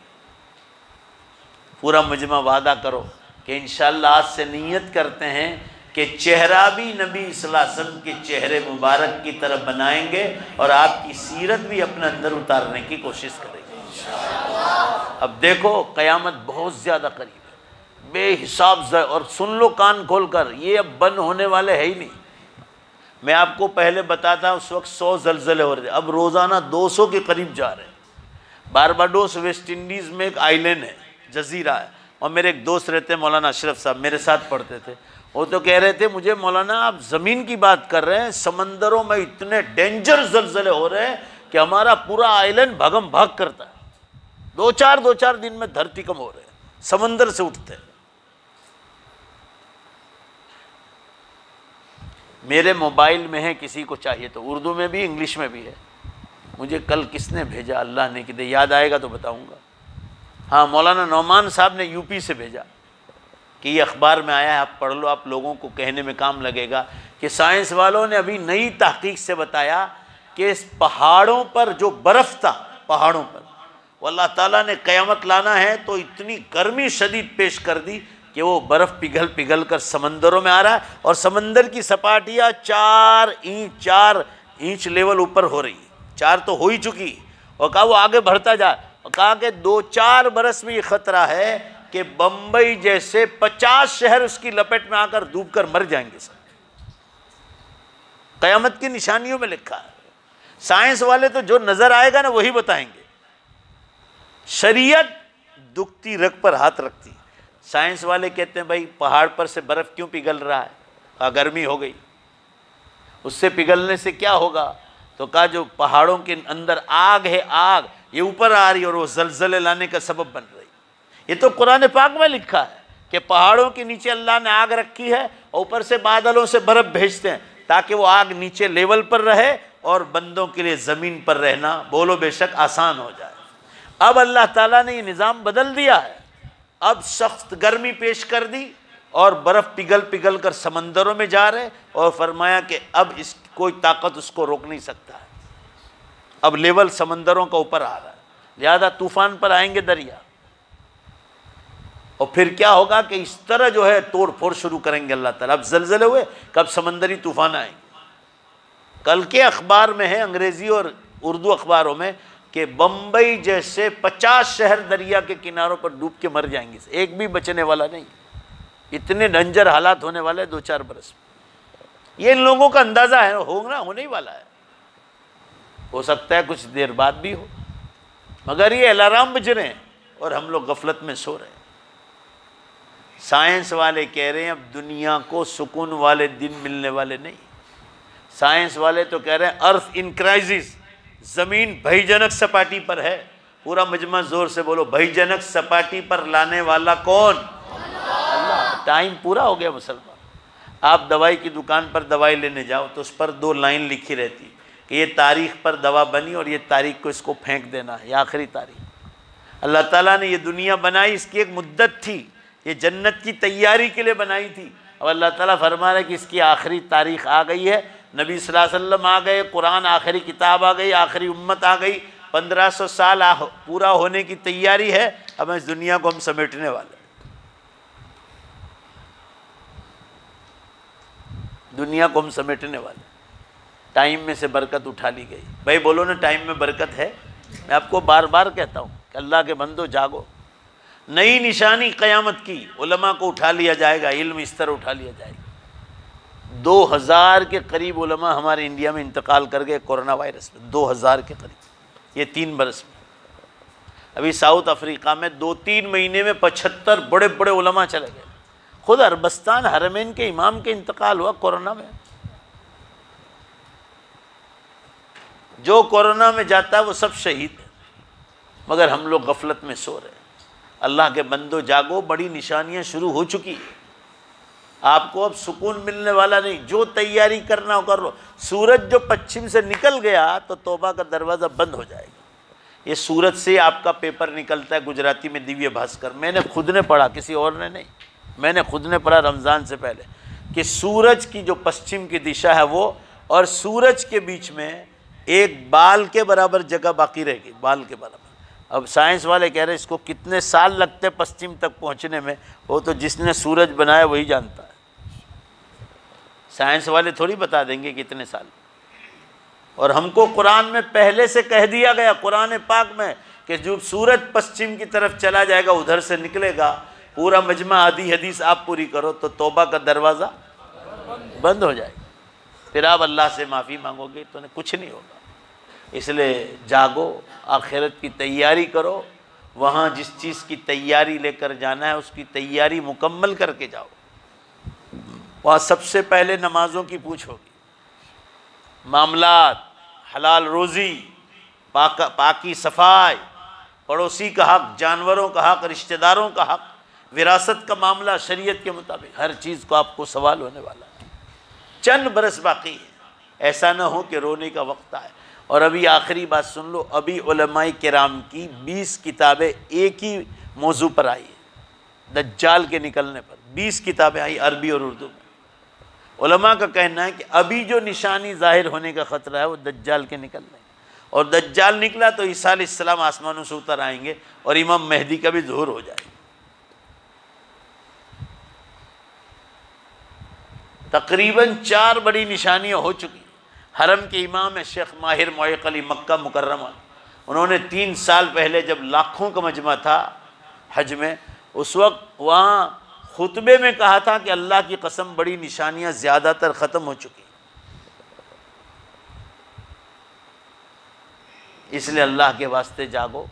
पूरा मुजमा वादा करो कि इंशाअल्लाह आज से नीयत करते हैं कि चेहरा भी नबी सल्लल्लाहु अलैहि वसल्लम के चेहरे मुबारक की तरफ बनाएंगे और आपकी सीरत भी अपने अंदर उतारने की कोशिश करेंगे। अब देखो क़यामत बहुत ज़्यादा करीब है, बेहिसाब। और सुन लो कान खोलकर, ये अब बंद होने वाले है ही नहीं। मैं आपको पहले बताता उस वक्त 100 ज़लज़ले हो रहे थे, अब रोज़ाना 200 के करीब जा रहे हैं। बारबाडोस वेस्ट इंडीज़ में एक आइलैंड है, जजीरा है, और मेरे एक दोस्त रहते हैं मौलाना अशरफ साहब, मेरे साथ पढ़ते थे। वो तो कह रहे थे मुझे, मौलाना आप ज़मीन की बात कर रहे हैं, समंदरों में इतने डेंजर ज़लज़ले हो रहे हैं कि हमारा पूरा आइलैंड भागम भाग करता है। दो चार दिन में धरतीकंप हो रहे हैं, समंदर से उठते हैं। मेरे मोबाइल में है, किसी को चाहिए तो उर्दू में भी इंग्लिश में भी है। मुझे कल किसने भेजा, अल्लाह ने किधर, याद आएगा तो बताऊंगा। हाँ, मौलाना नौमान साहब ने यूपी से भेजा कि ये अखबार में आया है, आप पढ़ लो, आप लोगों को कहने में काम लगेगा कि साइंस वालों ने अभी नई तहकीक से बताया कि इस पहाड़ों पर जो बर्फ़ था, पहाड़ों पर अल्लाह ताला ने क़यामत लाना है तो इतनी गर्मी शदीद पेश कर दी कि वो बर्फ़ पिघल कर समंदरों में आ रहा है, और समंदर की सपाटियाँ 4 इंच लेवल ऊपर हो रही है। 4 तो हो ही चुकी, और कहा वो आगे बढ़ता जाए, और कहा कि 2-4 बरस में ये ख़तरा है कि बम्बई जैसे 50 शहर उसकी लपेट में आकर डूब कर मर जाएंगे। सब क़यामत की निशानियों में लिखा है। साइंस वाले तो जो नज़र आएगा ना वही बताएंगे। शरीयत दुखती रग पर हाथ रखती। साइंस वाले कहते हैं भाई पहाड़ पर से बर्फ़ क्यों पिघल रहा है, कहा गर्मी हो गई। उससे पिघलने से क्या होगा, तो कहा जो पहाड़ों के अंदर आग है, आग ये ऊपर आ रही है और वो ज़लज़ले लाने का सबब बन रही। ये तो कुरान पाक में लिखा है कि पहाड़ों के नीचे अल्लाह ने आग रखी है, और ऊपर से बादलों से बर्फ़ भेजते हैं ताकि वो आग नीचे लेवल पर रहे और बंदों के लिए ज़मीन पर रहना, बोलो बेशक, आसान हो जाए। अब अल्लाह ताला ने ये निज़ाम बदल दिया है। अब सख्त गर्मी पेश कर दी और बर्फ़ पिघल कर समंदरों में जा रहे, और फरमाया कि अब इस कोई ताकत उसको रोक नहीं सकता है। अब लेवल समंदरों का ऊपर आ रहा है, लिहाजा तूफ़ान पर आएंगे दरिया, और फिर क्या होगा कि इस तरह जो है तोड़ फोड़ शुरू करेंगे अल्लाह ताला। अब ज़लज़ले हुए, कब समंदरी तूफ़ान आएंगे। कल के अखबार में है, अंग्रेज़ी और उर्दू अखबारों में, कि बम्बई जैसे 50 शहर दरिया के किनारों पर डूब के मर जाएंगे, एक भी बचने वाला नहीं। इतने डेंजर हालात होने वाले 2-4 बरस में। ये इन लोगों का अंदाज़ा है, होने ही वाला है। हो सकता है कुछ देर बाद भी हो, मगर ये अलार्म बज रहे हैं और हम लोग गफलत में सो रहे हैं। साइंस वाले कह रहे हैं अब दुनिया को सुकून वाले दिन मिलने वाले नहीं। साइंस वाले तो कह रहे हैं अर्थ इन क्राइसिस, ज़मीन भयजनक सपाटी पर है। पूरा मजमा ज़ोर से बोलो, भयजनक सपाटी पर लाने वाला कौन? अल्लाह। टाइम पूरा हो गया मुसलमान। आप दवाई की दुकान पर दवाई लेने जाओ तो उस पर 2 लाइन लिखी रहती कि ये तारीख़ पर दवा बनी और ये तारीख़ को इसको फेंक देना, ये आखिरी तारीख़। अल्लाह ताला ने ये दुनिया बनाई, इसकी एक मुद्दत थी, ये जन्नत की तैयारी के लिए बनाई थी। अब अल्लाह ताला फरमा रहा है कि इसकी आखिरी तारीख़ आ गई है। नबी सल्लल्लाहु अलैहि वसल्लम आ गए, कुरान आखिरी किताब आ गई, आखिरी उम्मत आ गई, 1500 साल पूरा होने की तैयारी है। अब इस दुनिया को हम समेटने वाले, दुनिया को हम समेटने वाले। टाइम में से बरकत उठा ली गई। भाई बोलो ना, टाइम में बरकत है। मैं आपको बार बार कहता हूँ कि अल्लाह के बंदो जागो। नई निशानी क़यामत की, उलमा को उठा लिया जाएगा, इल्म इस तरह उठा लिया जाएगा। 2000 के करीब उलमा हमारे इंडिया में इंतकाल कर गए कोरोना वायरस में, 2000 के करीब, ये 3 बरस में। अभी साउथ अफ्रीका में 2-3 महीने में 75 बड़े बड़े उलमा चले गए। खुद अरबस्तान हरमैन के इमाम के इंतकाल हुआ कोरोना में। जो कोरोना में जाता है वो सब शहीद है, मगर हम लोग गफलत में सो रहे हैं। अल्लाह के बंदो जागो, बड़ी निशानियां शुरू हो चुकी है। आपको अब सुकून मिलने वाला नहीं, जो तैयारी करना हो कर लो। सूरज जो पश्चिम से निकल गया तो तौबा का दरवाज़ा बंद हो जाएगा। ये सूरज से आपका पेपर निकलता है, गुजराती में दिव्य भास्कर। मैंने खुद ने पढ़ा, किसी और ने नहीं, मैंने खुद ने पढ़ा रमज़ान से पहले, कि सूरज की जो पश्चिम की दिशा है वो और सूरज के बीच में एक बाल के बराबर जगह बाकी रहेगी, बाल के बराबर। अब साइंस वाले कह रहे हैं इसको कितने साल लगते पश्चिम तक पहुंचने में, वो तो जिसने सूरज बनाया वही जानता है। साइंस वाले थोड़ी बता देंगे कितने साल। और हमको कुरान में पहले से कह दिया गया, कुरान पाक में, कि जो सूरज पश्चिम की तरफ चला जाएगा उधर से निकलेगा। पूरा मजमा आधी हदीस आप पूरी करो तो तौबा का दरवाज़ा बंद हो जाएगा, फिर आप अल्लाह से माफ़ी मांगोगे तो कुछ नहीं होगा। इसलिए जागो, आखिरत की तैयारी करो, वहाँ जिस चीज़ की तैयारी लेकर जाना है उसकी तैयारी मुकम्मल करके जाओ। वहाँ सबसे पहले नमाज़ों की पूछ होगी, मामलात, हलाल रोज़ी, पाकी सफाई, पड़ोसी का हक़, जानवरों का हक़, रिश्तेदारों का हक़, विरासत का मामला शरीयत के मुताबिक, हर चीज़ को आपको सवाल होने वाला है। चंद बरस बाकी है, ऐसा ना हो कि रोने का वक्त आए। और अभी आखिरी बात सुन लो, अभी उलमाए किराम की 20 किताबें एक ही मौजू पर आई है, दज्जाल के निकलने पर 20 किताबें आई अरबी और उर्दू में। उलमा का कहना है कि अभी जो निशानी ज़ाहिर होने का ख़तरा है वो दज्जाल के निकलने, और दज्जाल निकला तो ईसा अलैहिस्सलाम आसमानों से उतर आएंगे और इमाम मेहदी का भी ज़ुहूर हो जाएगा। तकरीबन 4 बड़ी निशानियाँ हो चुकी। हरम के इमाम है शेख माहिर मुइक़ अली मक्का मुकर्रमा, उन्होंने 3 साल पहले जब लाखों का मजमा था हज में, उस वक्त वहाँ खुतबे में कहा था कि अल्लाह की कसम बड़ी निशानियाँ ज़्यादातर ख़त्म हो चुकी, इसलिए अल्लाह के वास्ते जागो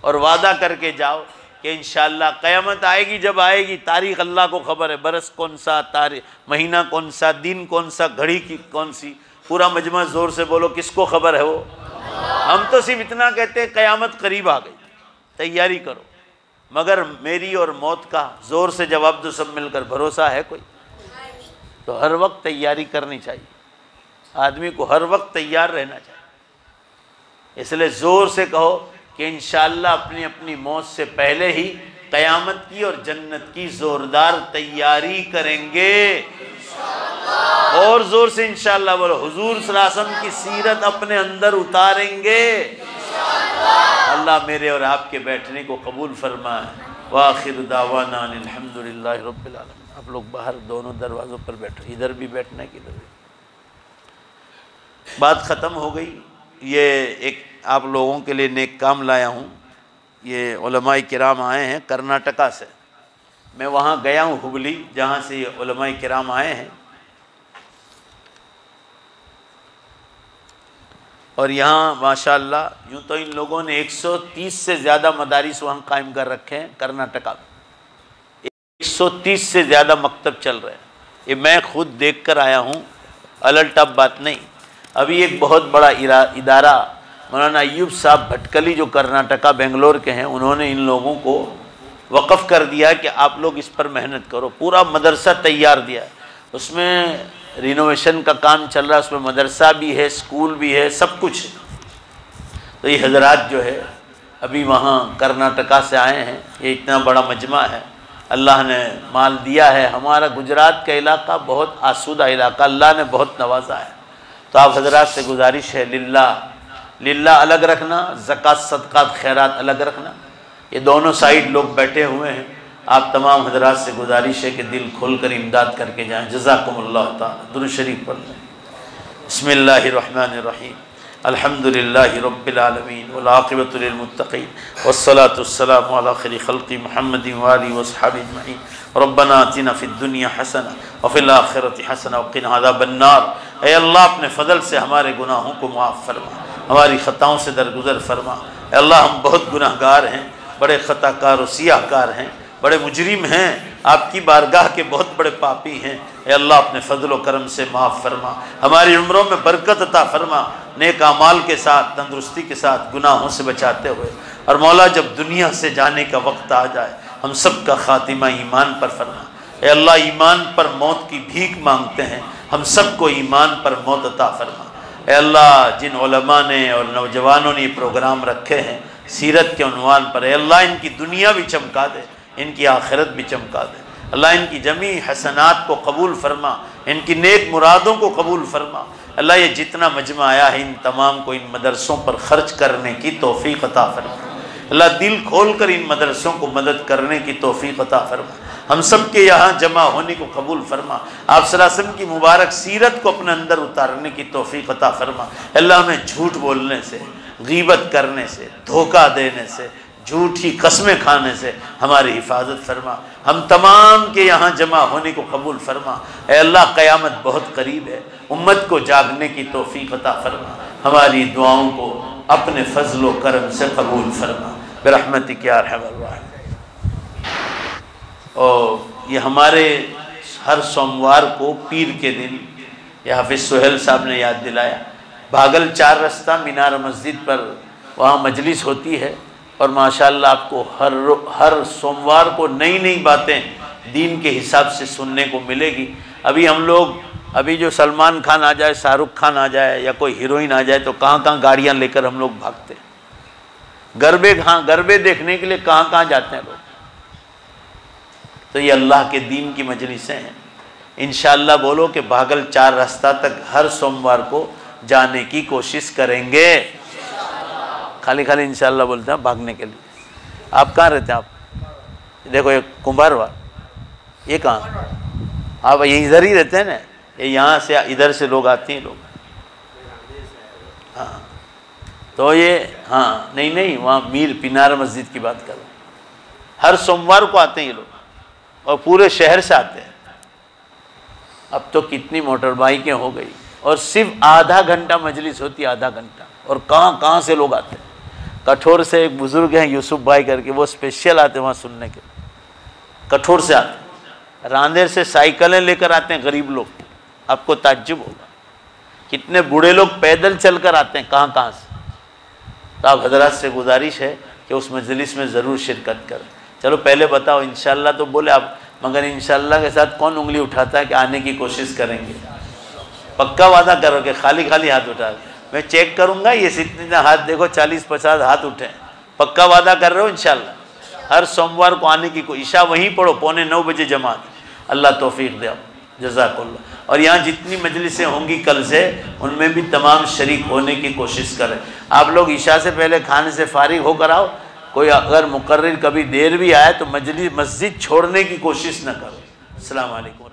और वादा करके जाओ कि इंशाअल्लाह क़यामत आएगी। जब आएगी तारीख़ अल्लाह को ख़बर है, बरस कौन सा, तारीख महीना कौन सा, दिन कौन सा, घड़ी की कौन सी। पूरा मजमा ज़ोर से बोलो, किसको ख़बर है वो? हम तो सिर्फ इतना कहते हैं क़यामत करीब आ गई, तैयारी करो। मगर मेरी और मौत का ज़ोर से जवाब दो सब मिलकर, भरोसा है कोई? तो हर वक्त तैयारी करनी चाहिए, आदमी को हर वक्त तैयार रहना चाहिए। इसलिए ज़ोर से कहो कि इंशाअल्लाह अपनी अपनी मौत से पहले ही क़यामत की और जन्नत की ज़ोरदार तैयारी करेंगे। और ज़ोर से इंशाअल्लाह बोलो, हुजूर सल्लल्लाहु अलैहि वसल्लम की सीरत अपने अंदर उतारेंगे। अल्लाह मेरे और आपके बैठने को कबूल फरमाए। वाखिर दावाना अनिल हम्दुलिल्लाहि रब्बिल आलमीन। आप लोग बाहर दोनों दरवाज़ों पर बैठो, इधर भी बैठना है किधर भी। बात ख़त्म हो गई। ये एक आप लोगों के लिए नेक काम लाया हूँ। ये उलमाए किराम आए हैं कर्नाटका से, मैं वहाँ गया हूँ हुबली, जहाँ से ये उलमाए किराम आए हैं। और यहाँ माशाअल्लाह यूँ तो इन लोगों ने 130 से ज़्यादा मदारिस वहाँ कायम कर रखे हैं कर्नाटका में। 130 से ज़्यादा मकतब चल रहे हैं। ये मैं खुद देख कर आया हूँ, अलग टप बात नहीं। अभी एक बहुत बड़ा इदारा मौलाना अय्यूब साहब भटकली जो कर्नाटका बेंगलोर के हैं, उन्होंने इन लोगों को वक़फ़ कर दिया कि आप लोग इस पर मेहनत करो। पूरा मदरसा तैयार दिया है, उसमें रिनोवेशन का काम चल रहा है, उसमें मदरसा भी है, स्कूल भी है, सब कुछ है। तो ये हजरात जो है अभी वहाँ कर्नाटका से आए हैं। ये इतना बड़ा मजमा है, अल्लाह ने माल दिया है। हमारा गुजरात का इलाका बहुत आसूदा इलाका, अल्लाह ने बहुत नवाजा है। तो आप हजरात से गुजारिश है, लिल्लाह अलग रखना, ज़कात सदक़ात खैरात अलग रखना। ये दोनों साइड लोग बैठे हुए हैं। आप तमाम हजरात से गुजारिश है कि दिल खोल कर इमदाद करके जाएँ। जज़ाकुमुल्लाह ताला। दुरूद शरीफ पढ़ लें। बिस्मिल्लाहिर्रहमानिर्रहीम। अल्हम्दुलिल्लाहि रब्बिल आलमीन वल आक़िबतु लिल मुत्तक़ीन वस्सलातु वस्सलामु अला खैरि ख़ल्क़ि मुहम्मदिन व आलिहि व अस्हाबिहि अजमईन। रब्बना आतिना फ़िद दुनिया हसना व फ़िल आख़िरति हसना व क़िना अज़ाबन नार। ऐ अल्लाह अपने फ़ज़ल से हमारे गुनाहों को माफ़ फरमा, हमारी ख़ताओं से दरगुज़र फरमा। ऐ अल्लाह हम बहुत गुनाहगार हैं, बड़े ख़ताकार और सियाहकार हैं, बड़े मुजरिम हैं, आपकी बारगाह के बहुत बड़े पापी हैं। ऐ अल्लाह अपने फ़ज़ल व करम से माफ़ फरमा, हमारी उम्रों में बरकत अता फरमा, नेक अमाल के साथ, तंदुरुस्ती के साथ, गुनाहों से बचाते हुए। और मौला जब दुनिया से जाने का वक्त आ जाए, हम सब का ख़ातिमा ईमान पर फरमा। ऐ अल्लाह ईमान पर मौत की भीख मांगते हैं, हम सब को ईमान पर मौत अता फरमा। ऐ अल्लाह जिन उलमा ने और नौजवानों ने प्रोग्राम रखे हैं सीरत के उन्वान पर, ऐ अल्लाह इनकी दुनिया भी चमका दे, इनकी आखिरत भी चमका दे। अल्लाह इनकी जमी हसनात को कबूल फरमा, इनकी नेक मुरादों को कबूल फरमा। अल्लाह ये जितना मजमा आया है इन तमाम को इन मदरसों पर ख़र्च करने की तौफ़ीक़ अता फरमा। अल्लाह दिल खोल कर इन मदरसों को मदद करने की तौफ़ीक़ अता फरमा। हम सब के यहाँ जमा होने को कबूल फरमा। आप सल्लल्लाहु अलैहि वसल्लम की मुबारक सीरत को अपने अंदर उतारने की तौफ़ीक़ अता फरमा। अल्लाह हमें झूठ बोलने से, गीबत करने से, धोखा देने से, झूठी कस्में खाने से हमारी हिफाजत फरमा। हम तमाम के यहाँ जमा होने को कबूल फरमा। ऐ अल्लाह क़यामत बहुत करीब है, उम्मत को जागने की तौफ़ीक़ अता फरमा। हमारी दुआओं को अपने फजल व करम से कबूल फरमा बिरहमतिक या अरहमर राहिमीन। और ये हमारे हर सोमवार को पीर के दिन, ये हाफिज़ सुहेल साहब ने याद दिलाया, भागल 4 रास्ता मीनार मस्जिद पर वहाँ मजलिस होती है और माशाअल्लाह आपको हर सोमवार को नई नई बातें दीन के हिसाब से सुनने को मिलेगी। अभी जो सलमान खान आ जाए, शाहरुख खान आ जाए या कोई हीरोइन आ जाए तो कहाँ कहाँ गाड़ियाँ लेकर हम लोग भागते हैं। गरबे देखने के लिए कहाँ कहाँ जाते हैं लोग। तो ये अल्लाह के दीन की मजलिसें हैं। इंशाअल्लाह बोलो कि भागल 4 रास्ता तक हर सोमवार को जाने की कोशिश करेंगे। खाली इंशाअल्लाह बोलते हैं भागने के लिए। आप कहाँ रहते हैं? आप देखो ये कुंभारवाड़, ये कहाँ? आप यहीं इधर ही रहते हैं ना? ये यहाँ से इधर से लोग आते हैं लोग। हाँ तो ये हाँ नहीं वहाँ मीर पीनार मस्जिद की बात करो। हर सोमवार को आते हैं ये लोग और पूरे शहर से आते हैं। अब तो कितनी मोटर बाइकें हो गई और सिर्फ आधा घंटा मजलिस होती है, आधा घंटा। और कहाँ कहाँ से लोग आते हैं। कठोर से एक बुज़ुर्ग हैं यूसुफ भाई करके, वो स्पेशल आते हैं वहाँ सुनने के। कठोर से आते हैं, रांदेर से साइकिलें लेकर आते हैं गरीब लोग। आपको ताज्जुब होगा कितने बूढ़े लोग पैदल चलकर आते हैं कहाँ कहाँ से। तो आप हजरात से गुजारिश है कि उस मजलिस में ज़रूर शिरकत करें। चलो पहले बताओ इंशाअल्लाह तो बोले आप, मगर इंशाअल्लाह के साथ कौन उंगली उठाता है कि आने की कोशिश करेंगे? पक्का वादा करो कि खाली हाथ उठा। मैं चेक करूँगा ये इतने हाथ देखो, 40-50 हाथ उठे। पक्का वादा कर रहे हो इंशाअल्लाह? हर सोमवार को आने की कोई ईशा वहीं पढ़ो, 8:45 बजे जमात। अल्लाह तौफीक दे, जज़ाकल्लाह। और यहाँ जितनी मजलिसें होंगी कल से, उनमें भी तमाम शरीक होने की कोशिश करें। आप लोग ईशा से पहले खाने से फारिग होकर आओ। कोई अगर मुकर्रिर कभी देर भी आए तो मस्जिद छोड़ने की कोशिश न करो। अस्सलाम वालेकुम।